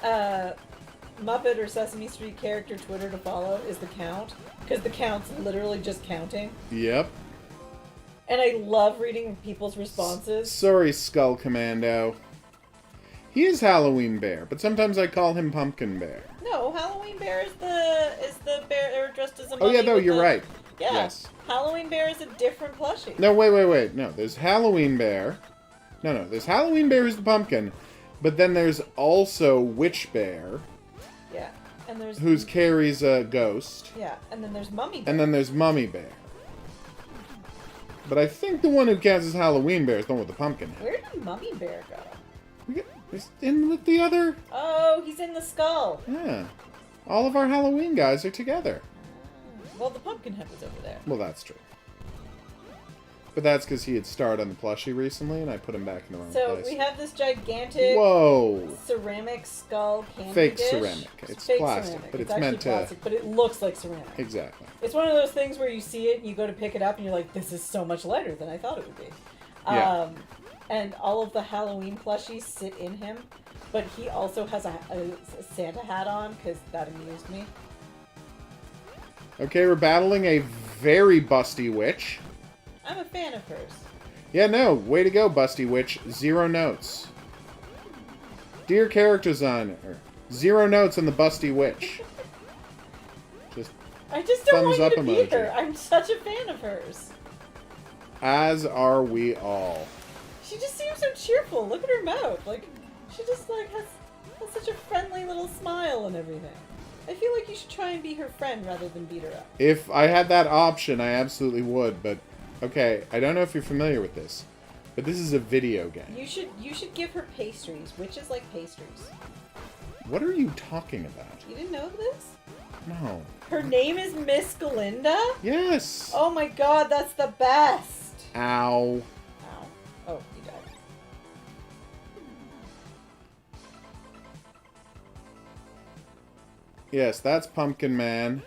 Muppet or Sesame Street character Twitter to follow is the Count. Because the Count's literally just counting. Yep. And I love reading people's responses. Sorry, Skull Commando. He is Halloween Bear, but sometimes I call him Pumpkin Bear. No, Halloween Bear is the bear dressed as a mummy. Oh yeah, no, you're right. Yeah. Yes. Halloween Bear is a different plushie. No, wait. No, there's Halloween Bear. No, there's Halloween Bear who's the pumpkin, but then there's also Witch Bear. Yeah. And there's who carries a ghost. Yeah, and then there's Mummy Bear. And then there's Mummy Bear. But I think the one who counts as Halloween Bear is the one with the pumpkin head. Where did Mummy Bear go? He's in with the other... Oh, he's in the skull. Yeah. All of our Halloween guys are together. Well, the pumpkin head was over there. Well, that's true. But that's because he had starred on the plushie recently, and I put him back in the wrong place. So we have this gigantic ceramic skull candy fake dish. ceramic. It's fake plastic, ceramic. but it's actually meant to... plastic, but it looks like ceramic. Exactly. It's one of those things where you see it, and you go to pick it up, and you're like, this is so much lighter than I thought it would be. Yeah. And all of the Halloween plushies sit in him, but he also has a Santa hat on, because that amused me. Okay, we're battling a very busty witch. I'm a fan of hers. Yeah, no, way to go, busty witch. 0 notes. Dear character designer, 0 notes on the busty witch. I just don't want you to emoji. beat her. I'm such a fan of hers. As are we all. She just seems so cheerful. Look at her mouth. Like, she just like has such a friendly little smile and everything. I feel like you should try and be her friend rather than beat her up. If I had that option, I absolutely would, but... Okay, I don't know if you're familiar with this, but this is a video game. You should give her pastries. Witches like pastries. What are you talking about? You didn't know this? No. Her name is Miss Galinda? Yes! Oh my god, that's the best! Ow. Ow. Oh, you died. Yes, that's Pumpkin Man.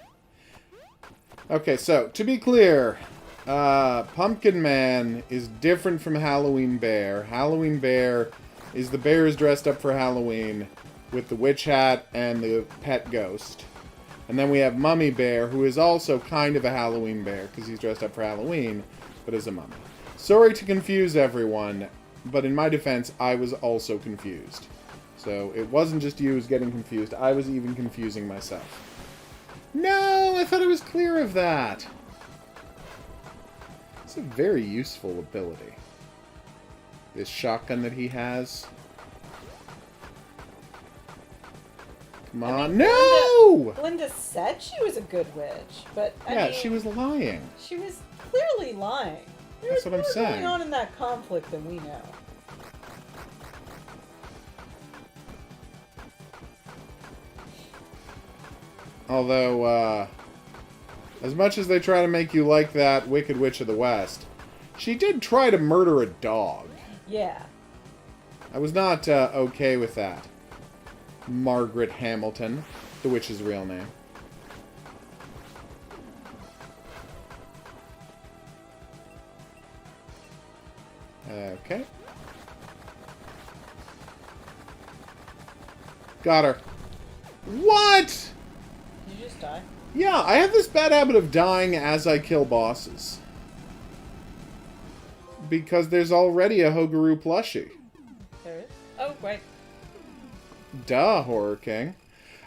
Okay, so, to be clear, Pumpkin Man is different from Halloween Bear. Halloween Bear is the bears dressed up for Halloween with the witch hat and the pet ghost. And then we have Mummy Bear, who is also kind of a Halloween bear, because he's dressed up for Halloween, but as a mummy. Sorry to confuse everyone, but in my defense, I was also confused. So it wasn't just you who was getting confused, I was even confusing myself. No, I thought I was clear of that. It's a very useful ability. This shotgun that he has. Come on. I mean, No! Glinda said she was a good witch, but I mean, she was lying. She was clearly lying. That's what I'm There's more saying. going on in that conflict than we know. Although, as much as they try to make you like that Wicked Witch of the West, she did try to murder a dog. Yeah. I was not okay with that. Margaret Hamilton, the witch's real name. Okay. Got her. What? Did you just die? Yeah, I have this bad habit of dying as I kill bosses. Because there's already a HOGuru plushie. There is? Oh, right. Duh, Horror King.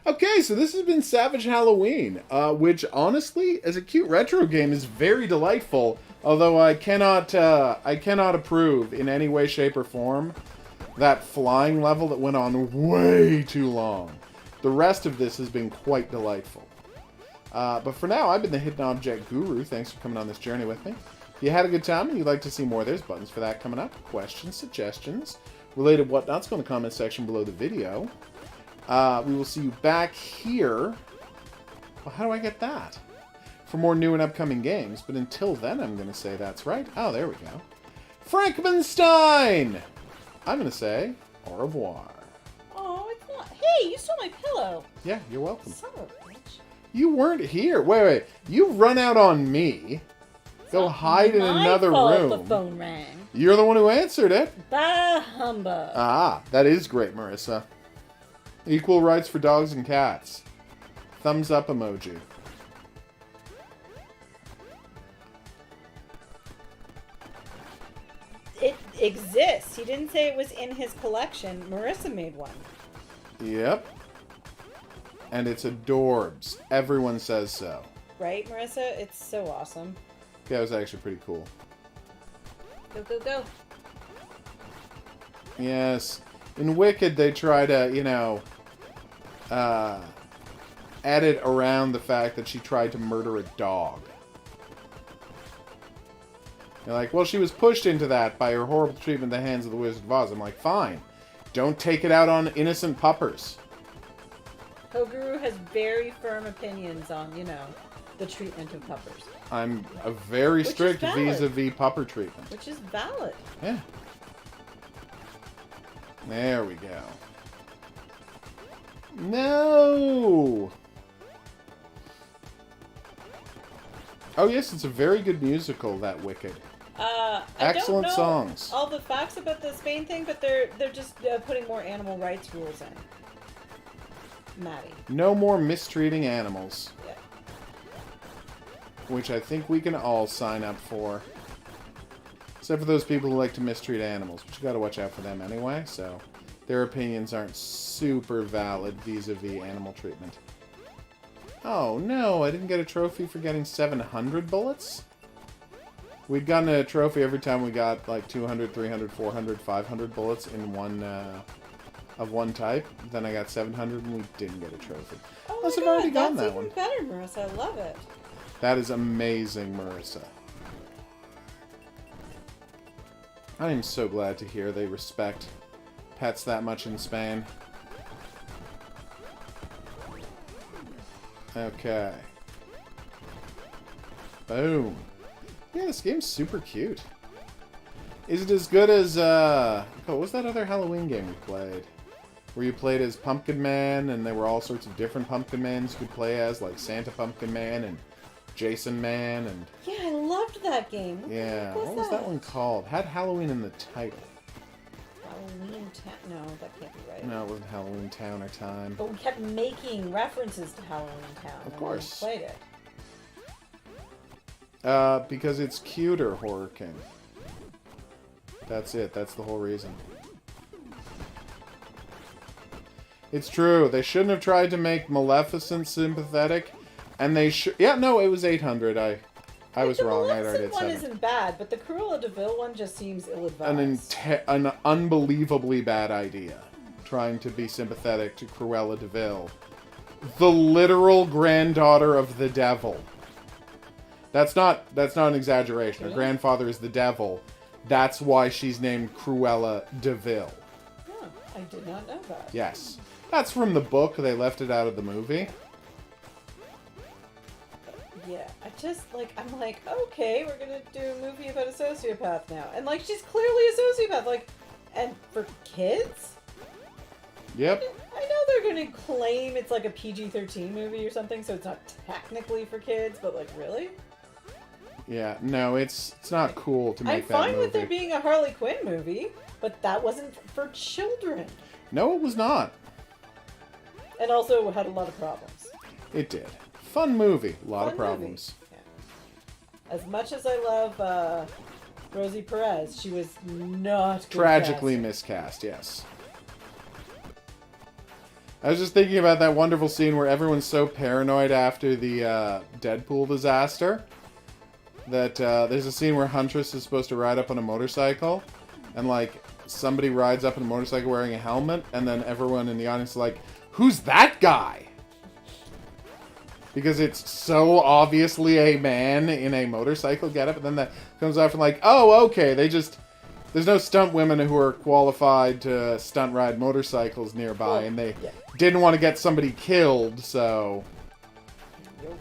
Okay, so this has been Savage Halloween, which honestly, as a cute retro game, is very delightful. Although I cannot approve in any way, shape, or form that flying level that went on way too long. The rest of this has been quite delightful. But for now, I've been the Hidden Object Guru. Thanks for coming on this journey with me. If you had a good time and you'd like to see more, there's buttons for that coming up. Questions, suggestions, related whatnots, go in the comment section below the video. We will see you back here. Well, how do I get that? For more new and upcoming games, but until then, I'm going to say that's right. Oh, there we go. Frankenstein! I'm going to say au revoir. Oh, it's not. Hey, you stole my pillow. Yeah, you're welcome. Son of a bitch. You weren't here. Wait. You run out on me. Go hide in another room. The phone rang. You're the one who answered it. Bah humbug. Ah, that is great, Marissa. Equal rights for dogs and cats. Thumbs up emoji. It exists. He didn't say it was in his collection. Marissa made one. Yep. And it's adorbs. Everyone says so. Right, Marissa? It's so awesome. That was actually pretty cool. Go, go, go. Yes. In Wicked, they try to, edit around the fact that she tried to murder a dog. They're like, well, she was pushed into that by her horrible treatment at the hands of the Wizard of Oz. I'm like, fine. Don't take it out on innocent puppers. HOGuru has very firm opinions on, the treatment of puppers. I'm a very strict vis-a-vis pupper treatment. Which is valid. Yeah. There we go. No! Oh yes, it's a very good musical, that Wicked. Excellent I don't know songs. all the facts about the Spain thing, but they're just putting more animal rights rules in. Maddie. No more mistreating animals. Yeah. Which I think we can all sign up for. Except for those people who like to mistreat animals. But you gotta watch out for them anyway, so their opinions aren't super valid vis-a-vis animal treatment. Oh no, I didn't get a trophy for getting 700 bullets? We'd gotten a trophy every time we got like 200, 300, 400, 500 bullets in one, of one type. Then I got 700 and we didn't get a trophy. Oh Unless my I've already God, gotten that's that one. even better, Marissa. I love it. That is amazing, Marissa. I am so glad to hear they respect pets that much in Spain. Okay. Boom. Yeah, this game's super cute. Is it as good as, what was that other Halloween game we played? Where you played as Pumpkin Man, and there were all sorts of different Pumpkin Mans you could play as, like Santa Pumpkin Man and Jason Man, and... Yeah, I loved that game. Yeah, what was that one called? Had Halloween in the title. Halloween Town? No, that can't be right. No, it wasn't Halloween Town or Time. But we kept making references to Halloween Town. Of course. When we played it. Because it's cuter, Horror King. That's it. That's the whole reason. It's true. They shouldn't have tried to make Maleficent sympathetic, and they should. Yeah, no, it was 800. I was wrong. I'd already The Maleficent one said it. isn't bad, but the Cruella de Vil one just seems ill-advised. An unbelievably bad idea. Trying to be sympathetic to Cruella de Vil, the literal granddaughter of the devil. That's not an exaggeration. Her grandfather is the devil. That's why she's named Cruella de Vil. Huh, I did not know that. Yes. That's from the book. They left it out of the movie. Yeah, I'm like, okay, we're gonna do a movie about a sociopath now. And, she's clearly a sociopath, and for kids? Yep. I know they're gonna claim it's like a PG-13 movie or something, so it's not technically for kids, but, really? Yeah, no, it's not cool to make that movie. I'm fine with there being a Harley Quinn movie, but that wasn't for children. No, it was not. And also had a lot of problems. It did. Fun movie. A lot of Fun problems. movie. Yeah. As much as I love Rosie Perez, she was not good Tragically casting. miscast, yes. I was just thinking about that wonderful scene where everyone's so paranoid after the Deadpool disaster that there's a scene where Huntress is supposed to ride up on a motorcycle, and somebody rides up on a motorcycle wearing a helmet, and then everyone in the audience is like, "Who's that guy?" because it's so obviously a man in a motorcycle getup, and then that comes off and like, oh, okay, there's no stunt women who are qualified to stunt ride motorcycles nearby, Well, and they yeah. didn't want to get somebody killed, so Nope.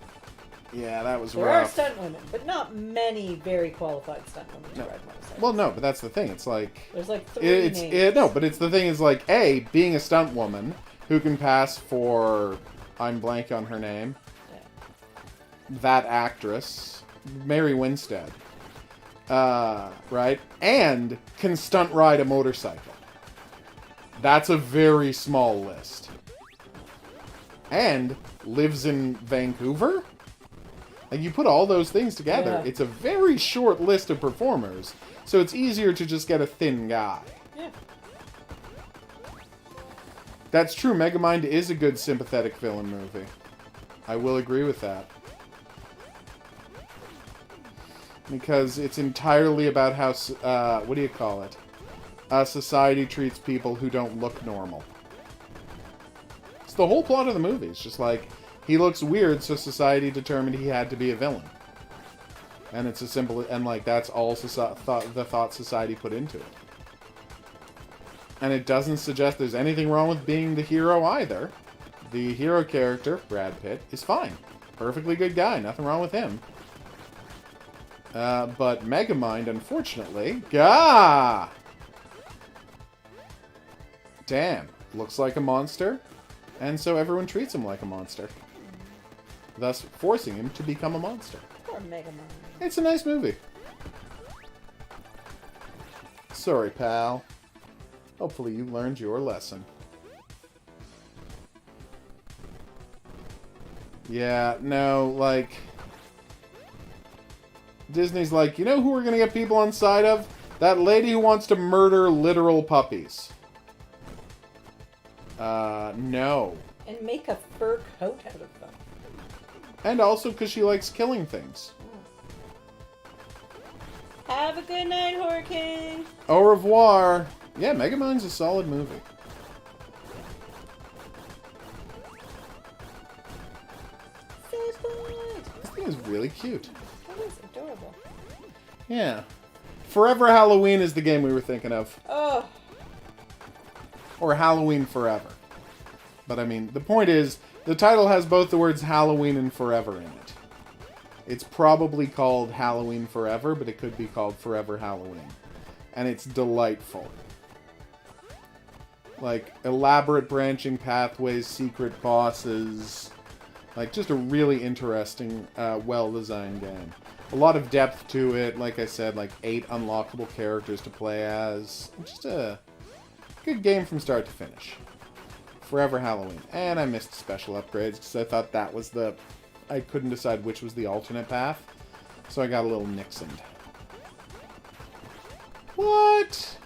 yeah, that was There are rough. stunt women, but not many very qualified stunt women to No. ride motorcycles. Well, no, but that's the thing. It's like There's like 3 names. no, but it's the thing is like being a stunt woman who can pass for I'm blank on her name. Yeah. That actress, Mary Winstead, right? And can stunt ride a motorcycle. That's a very small list. And lives in Vancouver? Like, you put all those things together, Yeah. it's a very short list of performers, so it's easier to just get a thin guy. Yeah. That's true, Megamind is a good sympathetic villain movie. I will agree with that. Because it's entirely about how, what do you call it? Society treats people who don't look normal. It's the whole plot of the movie. It's just like, he looks weird, so society determined he had to be a villain. And it's a simple, and like, that's all the thought society put into it. And it doesn't suggest there's anything wrong with being the hero either. The hero character, Brad Pitt, is fine. Perfectly good guy, nothing wrong with him. But Megamind, unfortunately, damn, looks like a monster, and so everyone treats him like a monster, thus forcing him to become a monster. Poor Megamind. It's a nice movie. Sorry, pal. Hopefully you learned your lesson. Yeah, no, like... Disney's like, you know who we're gonna get people on side of? That lady who wants to murder literal puppies. No. And make a fur coat out of them. And also because she likes killing things. Have a good night, Horror King. Au revoir. Yeah, Megamind's a solid movie. This thing is really cute. That is adorable. Yeah. Forever Halloween is the game we were thinking of. Oh, Or Halloween Forever. But I mean, the point is, the title has both the words Halloween and Forever in it. It's probably called Halloween Forever, but it could be called Forever Halloween. And it's delightful. Like, elaborate branching pathways, secret bosses. Like, just a really interesting, well-designed game. A lot of depth to it. Like I said, like 8 unlockable characters to play as. Just a good game from start to finish. Forever Halloween. And I missed special upgrades because I thought that was the... I couldn't decide which was the alternate path. So I got a little Nixoned. What?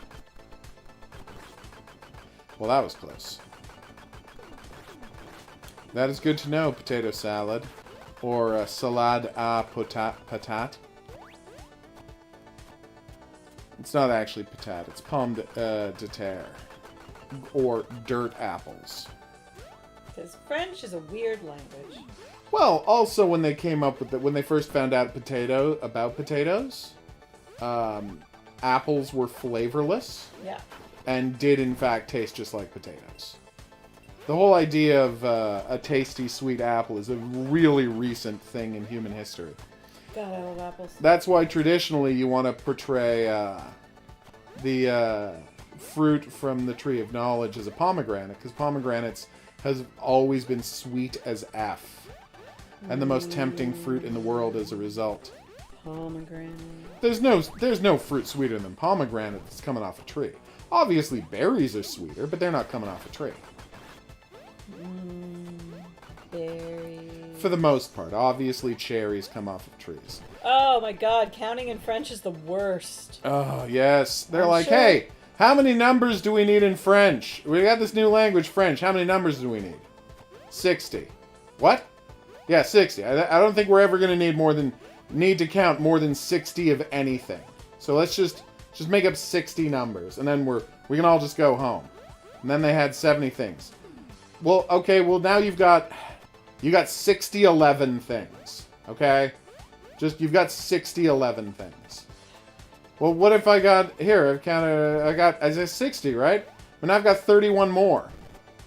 Well, that was close. That is good to know, potato salad. Or salade à patate. It's not actually patate, it's pomme de terre. Or dirt apples. because French is a weird language. Well, also when they came up with when they first found out about potatoes, apples were flavorless Yeah. and did in fact taste just like potatoes. The whole idea of a tasty sweet apple is a really recent thing in human history. God, I love apples. That's why traditionally you want to portray the fruit from the tree of knowledge as a pomegranate, because pomegranates has always been sweet as F, and the most tempting fruit in the world as a result. Pomegranate. There's no fruit sweeter than pomegranate that's coming off a tree. Obviously berries are sweeter, but they're not coming off a tree. Berries. For the most part. Obviously cherries come off of trees. Oh my god, counting in French is the worst. Oh, yes. They're I'm like, sure. hey, how many numbers do we need in French? We got this new language, French. How many numbers do we need? 60. What? Yeah, 60. I don't think we're ever going to need to count more than 60 of anything. So let's just make up 60 numbers, and then we can all just go home. And then they had 70 things. Well, okay, well now you've got You got 6011 things, okay? You've got 6011 things. Well, what if I got, here, I said 60, right? And I've got 31 more.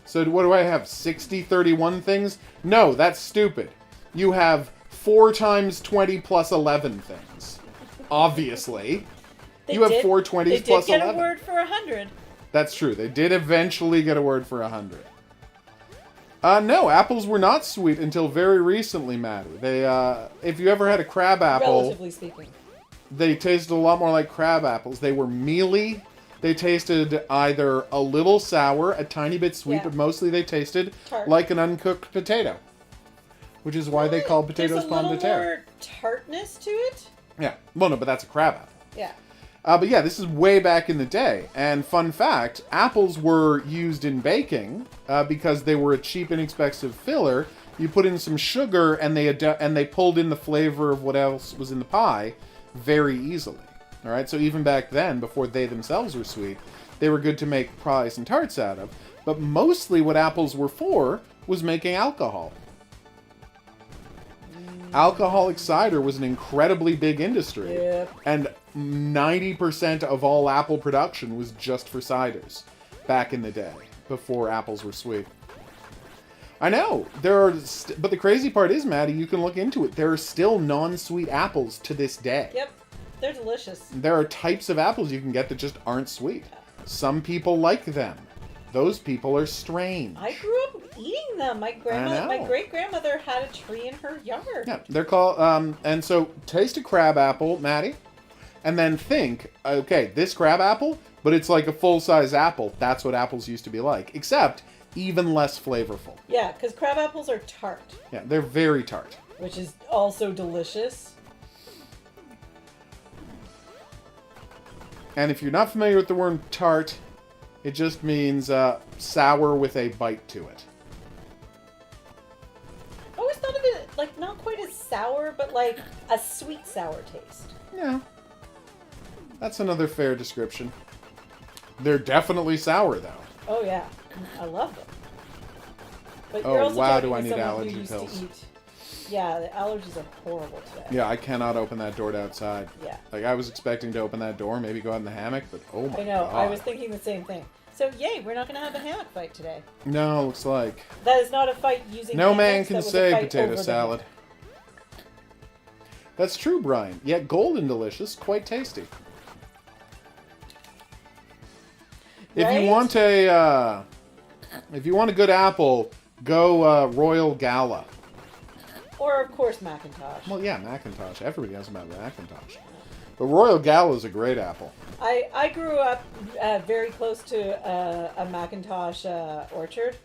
So what do I have, 31 things? No, that's stupid. You have 4 times 20 plus 11 things. Obviously. You have 4 20s plus 11. They did get a word for 100. That's true. They did eventually get a word for 100. No, apples were not sweet until very recently, Maddie. They, if you ever had a crab apple... Relatively speaking. They tasted a lot more like crab apples. They were mealy. They tasted either a little sour, a tiny bit sweet, but mostly they tasted like an uncooked potato. Which is why they call potatoes pomme de terre. There's a little more tartness to it. Yeah. Well, no, but that's a crab apple. Yeah. But yeah, this is way back in the day. And fun fact, apples were used in baking because they were a cheap, inexpensive filler. You put in some sugar and they pulled in the flavor of what else was in the pie very easily. All right, so even back then, before they themselves were sweet, they were good to make pies and tarts out of. But mostly what apples were for was making alcohol. Alcoholic cider was an incredibly big industry. Yep. And 90% of all apple production was just for ciders back in the day, before apples were sweet. I know. But the crazy part is, Maddie, you can look into it. There are still non-sweet apples to this day. Yep. They're delicious. There are types of apples you can get that just aren't sweet. Some people like them. Those people are strange. I grew up eating them. My great-grandmother had a tree in her yard. Yeah, they're called, and so taste a crab apple, Maddie, and then think, okay, this crab apple, but it's like a full-size apple. That's what apples used to be like, except even less flavorful. Yeah, because crab apples are tart. Yeah, they're very tart. Which is also delicious. And if you're not familiar with the word tart, it just means sour with a bite to it. I always thought of it like not quite as sour, but like a sweet sour taste. Yeah. That's another fair description. They're definitely sour, though. Oh, yeah. I love them. But oh, you're also wow, talking do I to need someone allergy who used pills. to eat. Yeah, the allergies are horrible today. Yeah, I cannot open that door to outside. Yeah. Like, I was expecting to open that door, maybe go out in the hammock, but oh my I know, God. I was thinking the same thing. So, yay, we're not going to have a hammock fight today. No, looks like. That is not a fight using No man hammocks, can that was a say fight potato over the salad. That's true, Brian. Yet golden delicious, quite tasty. If you want a good apple, go Royal Gala. Or, of course, Macintosh. Well, yeah, Macintosh. Everybody knows about Macintosh. But Royal Gala is a great apple. I grew up very close to a Macintosh orchard.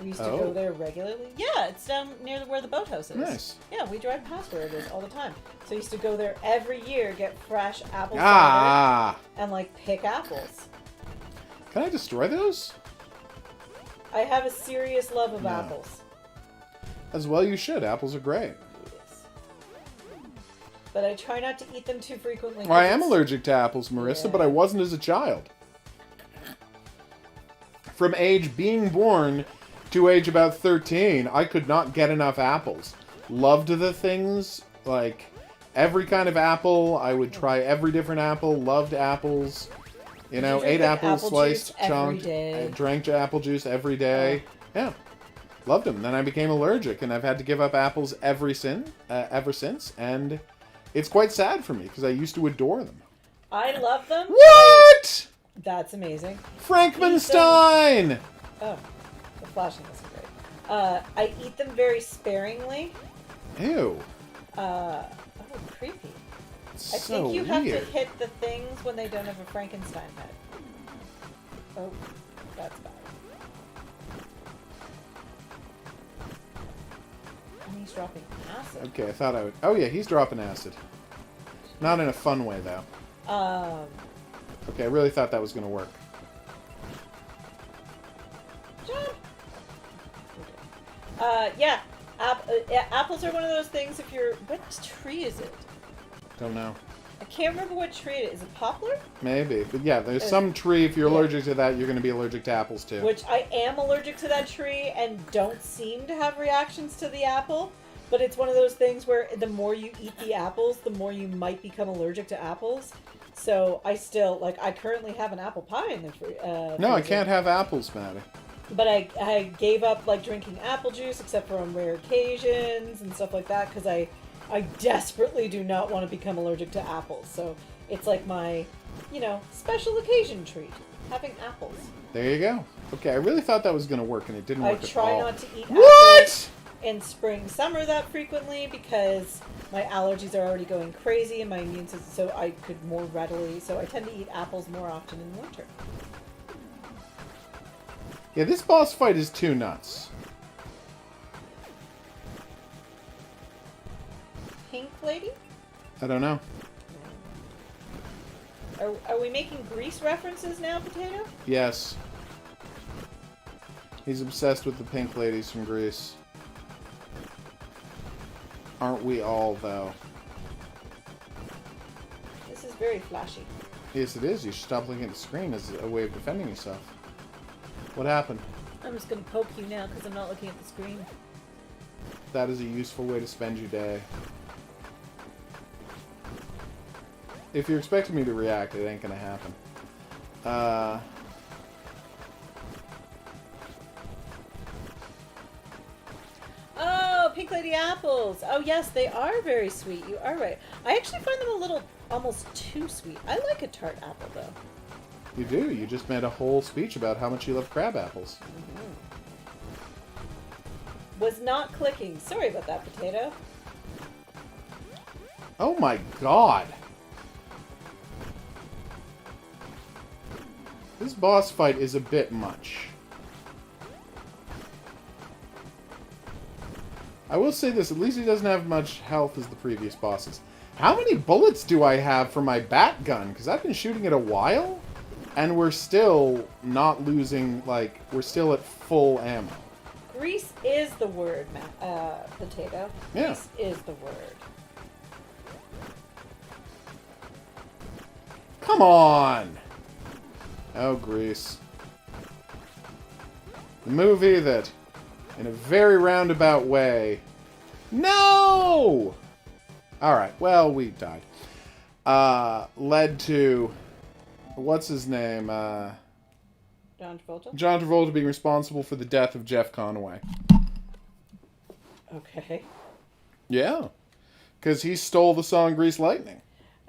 We used to go there regularly. Yeah, it's down near where the boathouse is. Nice. Yeah, we drive past where it is all the time. So I used to go there every year, get fresh apple cider, and like pick apples. Can I destroy those? I have a serious love of apples. As well you should. Apples are great. Yes. But I try not to eat them too frequently. Well, I am allergic to apples, Marissa, but I wasn't as a child. From age being born to age about 13, I could not get enough apples. Loved the things, like every kind of apple. I would try every different apple. Loved apples. You know, ate apples, sliced, chunked, drank apple juice every day. Yeah. Loved them. Then I became allergic, and I've had to give up apples ever since. And it's quite sad for me, because I used to adore them. I love them. What? That's amazing. Frankenstein! Oh, the flashing isn't great. I eat them very sparingly. Ew. Oh, creepy. I So think you have to weird. hit the things when they don't have a Frankenstein head. Oh, that's bad. And he's dropping acid. Okay, I thought I would... Oh, yeah, he's dropping acid. Not in a fun way, though. Okay, I really thought that was going to work. Jump! Yeah. Apples are one of those things if you're... What tree is it? Don't know. I can't remember what tree it is. Is it poplar? Maybe. But yeah, there's some tree, if you're allergic to that, you're going to be allergic to apples too. Which I am allergic to that tree and don't seem to have reactions to the apple. But it's one of those things where the more you eat the apples, the more you might become allergic to apples. So I still, like, I currently have an apple pie in the No, I freezer. can't have apples, Maddie. But I gave up, like, drinking apple juice except for on rare occasions and stuff like that because I desperately do not want to become allergic to apples. So it's like my, special occasion treat, having apples. There you go. Okay, I really thought that was going to work, and it didn't I work at all. try not to eat apples What? in spring, summer that frequently because my allergies are already going crazy and my immune system, so I could more readily, so I tend to eat apples more often in winter. Yeah, this boss fight is too nuts. Pink lady? I don't know. Are we making Grease references now, Potato? Yes. He's obsessed with the pink ladies from Greece. Aren't we all, though? This is very flashy. Yes, it is. You should stop looking at the screen as a way of defending yourself. What happened? I'm just going to poke you now because I'm not looking at the screen. That is a useful way to spend your day. If you're expecting me to react, it ain't gonna happen. Oh, pink lady apples. Oh, yes, they are very sweet. You are right. I actually find them a little, almost too sweet. I like a tart apple, though. You do. You just made a whole speech about how much you love crab apples. Was not clicking. Sorry about that, Potato. Oh my god! This boss fight is a bit much. I will say this, at least he doesn't have much health as the previous bosses. How many bullets do I have for my bat gun? Because I've been shooting it a while, and we're still not losing, like, we're still at full ammo. Grease is the word, Potato. Yeah. Grease is the word. Come on! Oh, Grease. The movie that, in a very roundabout way... No! Alright, well, we died. Led to... What's his name? John Travolta? John Travolta being responsible for the death of Jeff Conaway. Okay. Yeah. Because he stole the song Grease Lightning.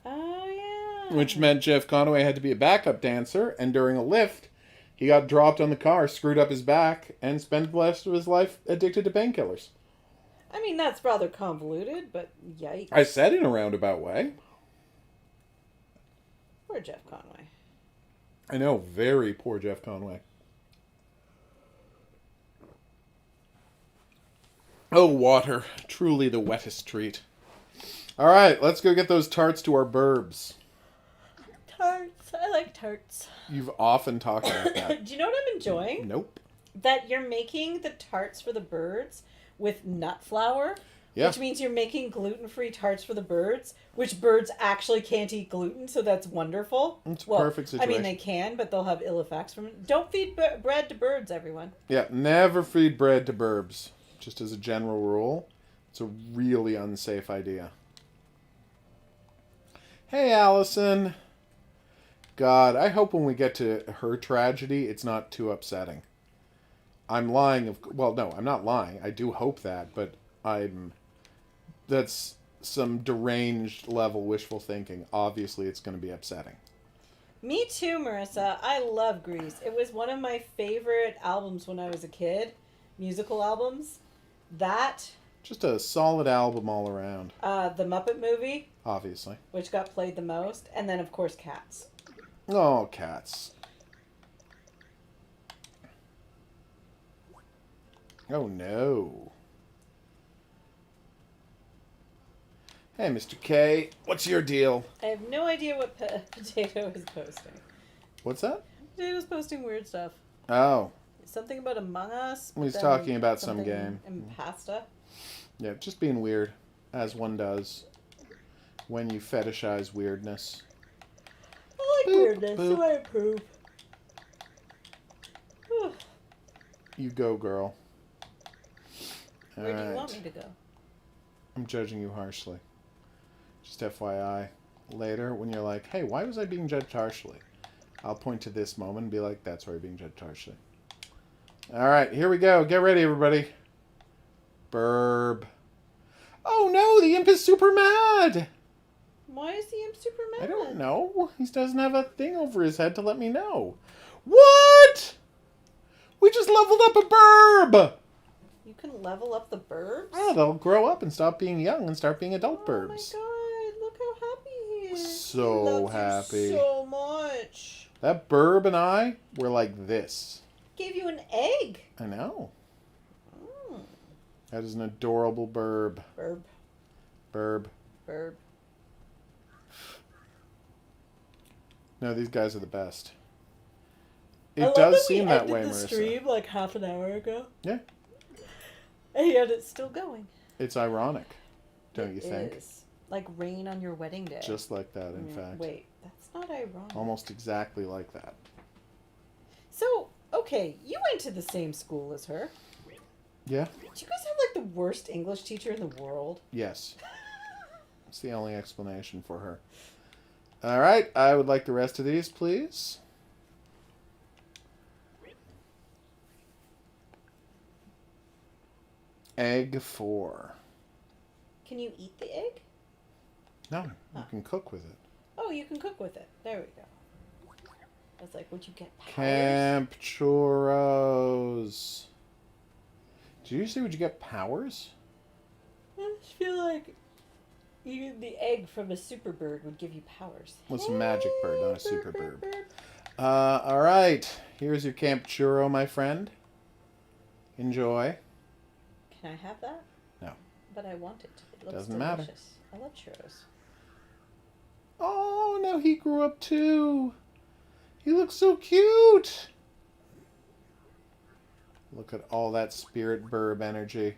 Oh, yeah. Which meant Jeff Conaway had to be a backup dancer, and during a lift, he got dropped on the car, screwed up his back, and spent the rest of his life addicted to painkillers. I mean, that's rather convoluted, but yikes. I said in a roundabout way. Poor Jeff Conway. I know, very poor Jeff Conaway. Oh, water. Truly the wettest treat. Alright, let's go get those tarts to our burbs. Tarts. I like tarts. You've often talked about that. Do you know what I'm enjoying? Nope. That you're making the tarts for the birds with nut flour. Yeah. Which means you're making gluten-free tarts for the birds, which birds actually can't eat gluten, so that's wonderful. It's a perfect situation. I mean, they can, but they'll have ill effects from it. Don't feed bread to birds, everyone. Yeah, never feed bread to burbs. Just as a general rule. It's a really unsafe idea. Hey, Allison. God, I hope when we get to her tragedy, it's not too upsetting. I'm lying. Well, no, I'm not lying. I do hope that, but that's some deranged level wishful thinking. Obviously, it's going to be upsetting. Me too, Marissa. I love Grease. It was one of my favorite albums when I was a kid. Musical albums. That. Just a solid album all around. The Muppet Movie. Obviously. Which got played the most. And then, of course, Cats. Oh, Cats. Oh, no. Hey, Mr. K, what's your deal? I have no idea what Potato is posting. What's that? Potato's posting weird stuff. Oh. Something about Among Us. He's talking about some something game. And pasta. Yeah, just being weird, as one does. when you fetishize weirdness. I like Boop, weirdness, boop. so I approve. You go, girl. Where do you want Alright. me to go? I'm judging you harshly. Just FYI. Later, when you're like, hey, why was I being judged harshly? I'll point to this moment and be like, that's why you're being judged harshly. Alright, here we go. Get ready, everybody. Burb. Oh no, the imp is super mad! Why is the imp super mad? I don't know. He doesn't have a thing over his head to let me know. What? We just leveled up a burb! You can level up the burbs? Oh, they'll grow up and stop being young and start being adult burbs. Oh my god, look how happy he is. So he loves happy. You so much. That burb and I were like this. Gave you an egg. I know. Mm. That is an adorable burb. Burb. Burb. Burb. No, these guys are the best. I It love does we seem that ended way, the Marissa. stream like half an hour ago. Yeah. And yet it's still going. It's ironic, don't you think? Is. Like rain on your wedding day. Just like that, in fact. Wait, that's not ironic. Almost exactly like that. So, okay, you went to the same school as her. Yeah? Do you guys have like the worst English teacher in the world? Yes. It's the only explanation for her. Alright, I would like the rest of these, please. Egg 4. Can you eat the egg? No, you can cook with it. Oh, you can cook with it. There we go. I was like, would you get powers? Camp churros. Did you say would you get powers? I just feel like eating the egg from a super bird would give you powers. Well, it's a magic bird, not a super Bird, bird. bird. Alright. Here's your camp churro, my friend. Enjoy. Can I have that? No. But I want it. It looks Doesn't delicious. matter. I love churros. Oh, now he grew up too. He looks so cute. Look at all that spirit burb energy.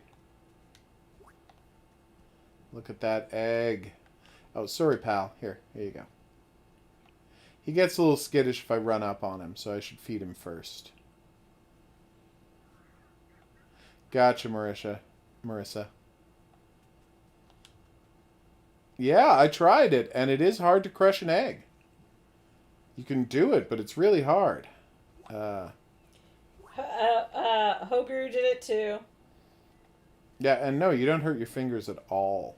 Look at that egg. Oh, sorry, pal. Here you go. He gets a little skittish if I run up on him, so I should feed him first. Gotcha, Marissa. Yeah, I tried it, and it is hard to crush an egg. You can do it, but it's really hard. HOGuru did it too. Yeah, and no, you don't hurt your fingers at all.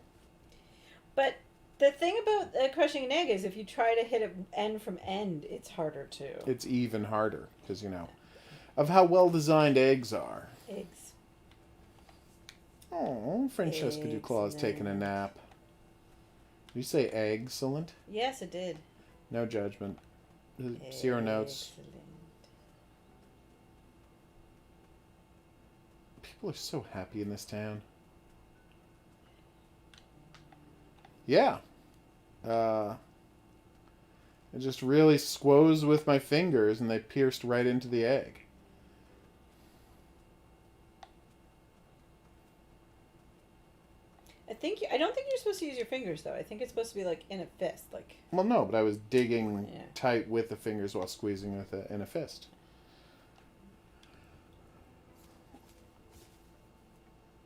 But the thing about crushing an egg is if you try to hit it end from end, it's harder too. It's even harder, because, of how well-designed eggs are. Eggs. Oh, Francesca Duclaw's taking a nap. Did you say excellent? Yes, it did. No judgment. 0 notes. Excellent. People are so happy in this town. Yeah. I just really squoze with my fingers and they pierced right into the egg. I don't think you're supposed to use your fingers though. I think it's supposed to be like in a fist, like. Well, no, but I was digging Yeah. tight with the fingers while squeezing with it in a fist.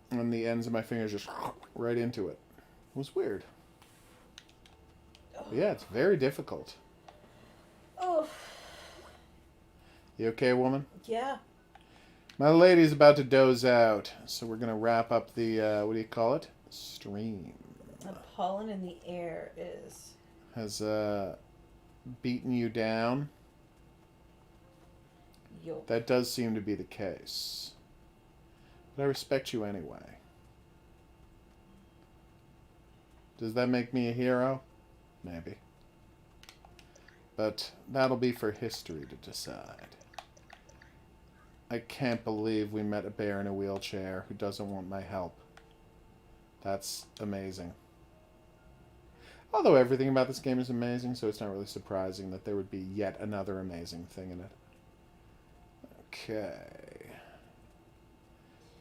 And the ends of my fingers just right into it. It was weird. But yeah, it's very difficult. Oh. You okay, woman? Yeah. My lady's about to doze out, so we're gonna wrap up the what do you call it? Stream. The pollen in the air is. Has beaten you down. Yo. That does seem to be the case. But I respect you anyway. Does that make me a hero? Maybe. But that'll be for history to decide. I can't believe we met a bear in a wheelchair who doesn't want my help. That's amazing. Although everything about this game is amazing, so it's not really surprising that there would be yet another amazing thing in it. Okay.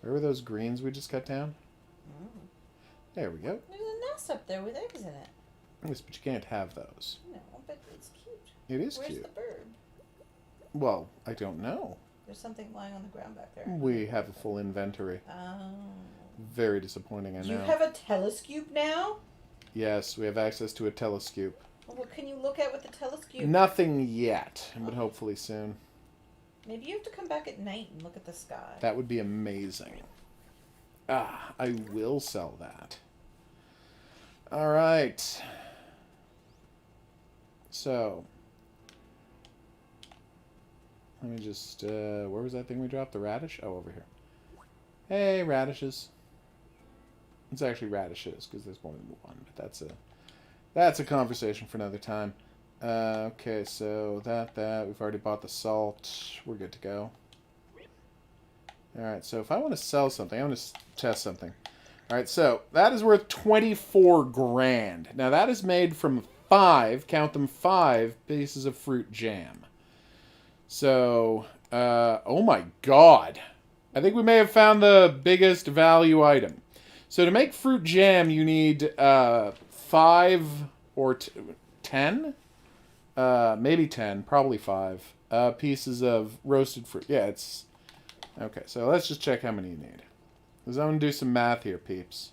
Where were those greens we just cut down? Mm. There we go. There's a nest up there with eggs in it. Yes, but you can't have those. No, but it's cute. It is Where's cute. the bird? Well, I don't know. There's something lying on the ground back there. We have a full inventory. Oh. Very disappointing, I know. You have a telescope now? Yes, we have access to a telescope. What can you look at with the telescope? Nothing yet, but hopefully soon. Maybe you have to come back at night and look at the sky. That would be amazing. Ah, I will sell that. All right. So, let me just, where was that thing we dropped? The radish? Oh, over here. Hey, radishes. It's actually radishes, because there's more than one, but that's a conversation for another time. Okay, so that, we've already bought the salt. We're good to go. Alright, so if I want to sell something, I want to test something. Alright, so that is worth 24 grand. Now that is made from 5, count them 5 pieces of fruit jam. So, oh my god. I think we may have found the biggest value item. So to make fruit jam, you need 5 or 10? Maybe 10, probably 5 pieces of roasted fruit. Yeah, it's... Okay, so let's just check how many you need. Because I'm going to do some math here, peeps.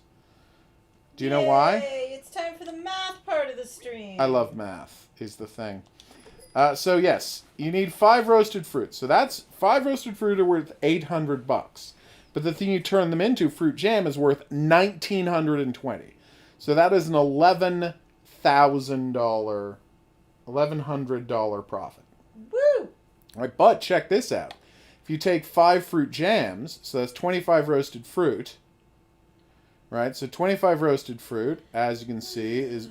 Do you know why? It's time for the math part of the stream. I love math, is the thing. So yes, you need 5 roasted fruit. So that's 5 roasted fruit are worth $800. But the thing you turn them into, fruit jam, is worth $1,920. So that is an $1,100 profit. Woo! All right, but check this out. If you take 5 fruit jams, so that's 25 roasted fruit, right? So 25 roasted fruit, as you can see, is...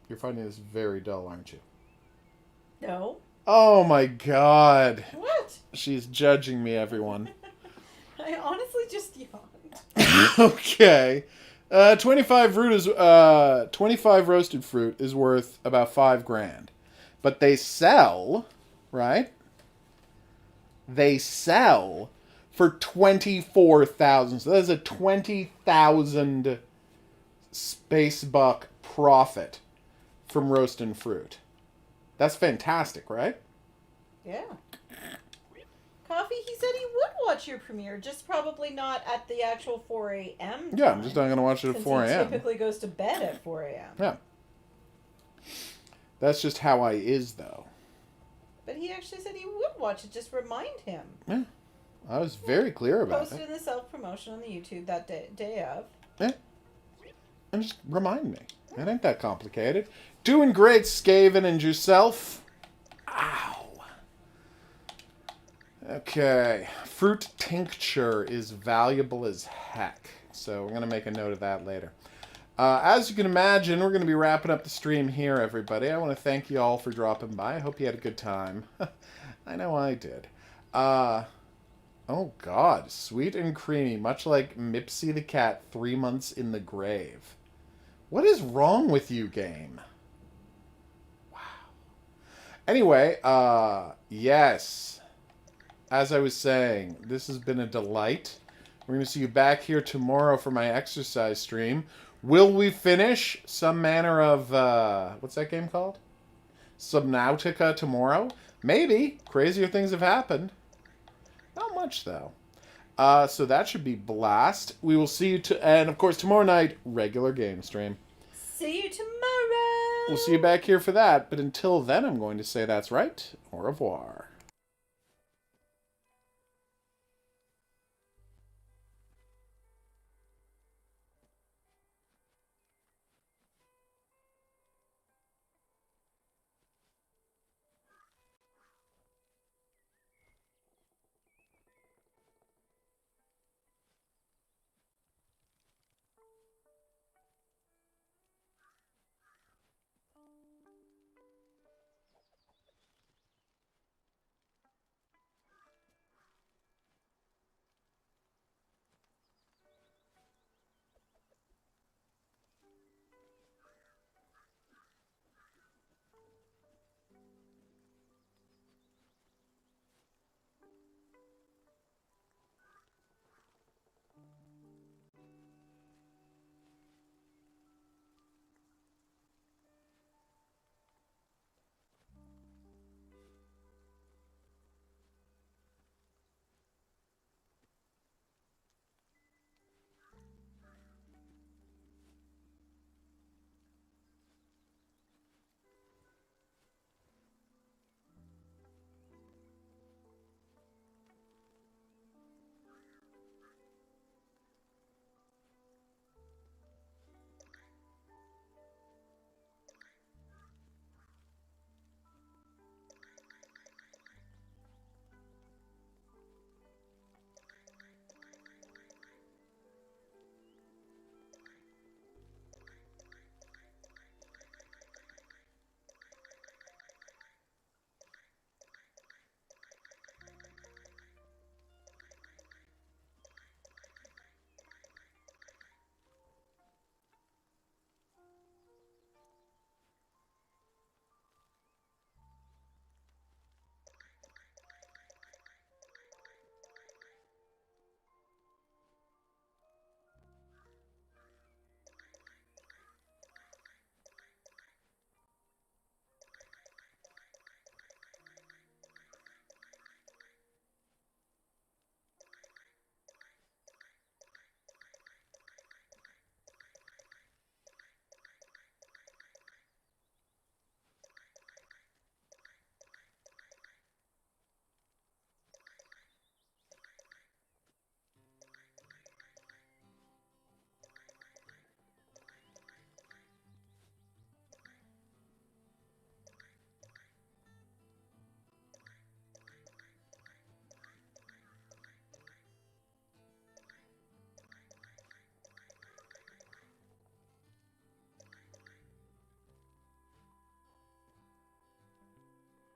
You're finding this very dull, aren't you? No. Oh my god. What? She's judging me, everyone. I honestly just yawned. Okay. 25 roasted fruit is worth about 5 grand. But they sell, right? They sell for 24,000. So that is a 20,000 space buck profit from roasting fruit. That's fantastic, right? Yeah. Coffee, he said he would watch your premiere, just probably not at the actual 4 a.m. Yeah, I'm just not going to watch it at 4 He a.m. typically goes to bed at 4 a.m. Yeah. That's just how I is, though. But he actually said he would watch it, just remind him. Yeah. I was very clear about Posted it. in the self-promotion on the YouTube that day of. Yeah. And just remind me. It ain't that complicated. Doing great, Skaven, and yourself. Ow. Okay. Fruit tincture is valuable as heck. So we're going to make a note of that later. As you can imagine, we're going to be wrapping up the stream here, everybody. I want to thank you all for dropping by. I hope you had a good time. I know I did. Oh, God. Sweet and creamy, much like Mipsy the cat 3 months in the grave. What is wrong with you, game? Wow. Anyway, yes. As I was saying, this has been a delight. We're going to see you back here tomorrow for my exercise stream. Will we finish some manner of, what's that game called? Subnautica tomorrow? Maybe. Crazier things have happened. Not much, though. So that should be blast. We will see you, and of course, tomorrow night, regular game stream. See you tomorrow! We'll see you back here for that, but until then, I'm going to say that's right. Au revoir.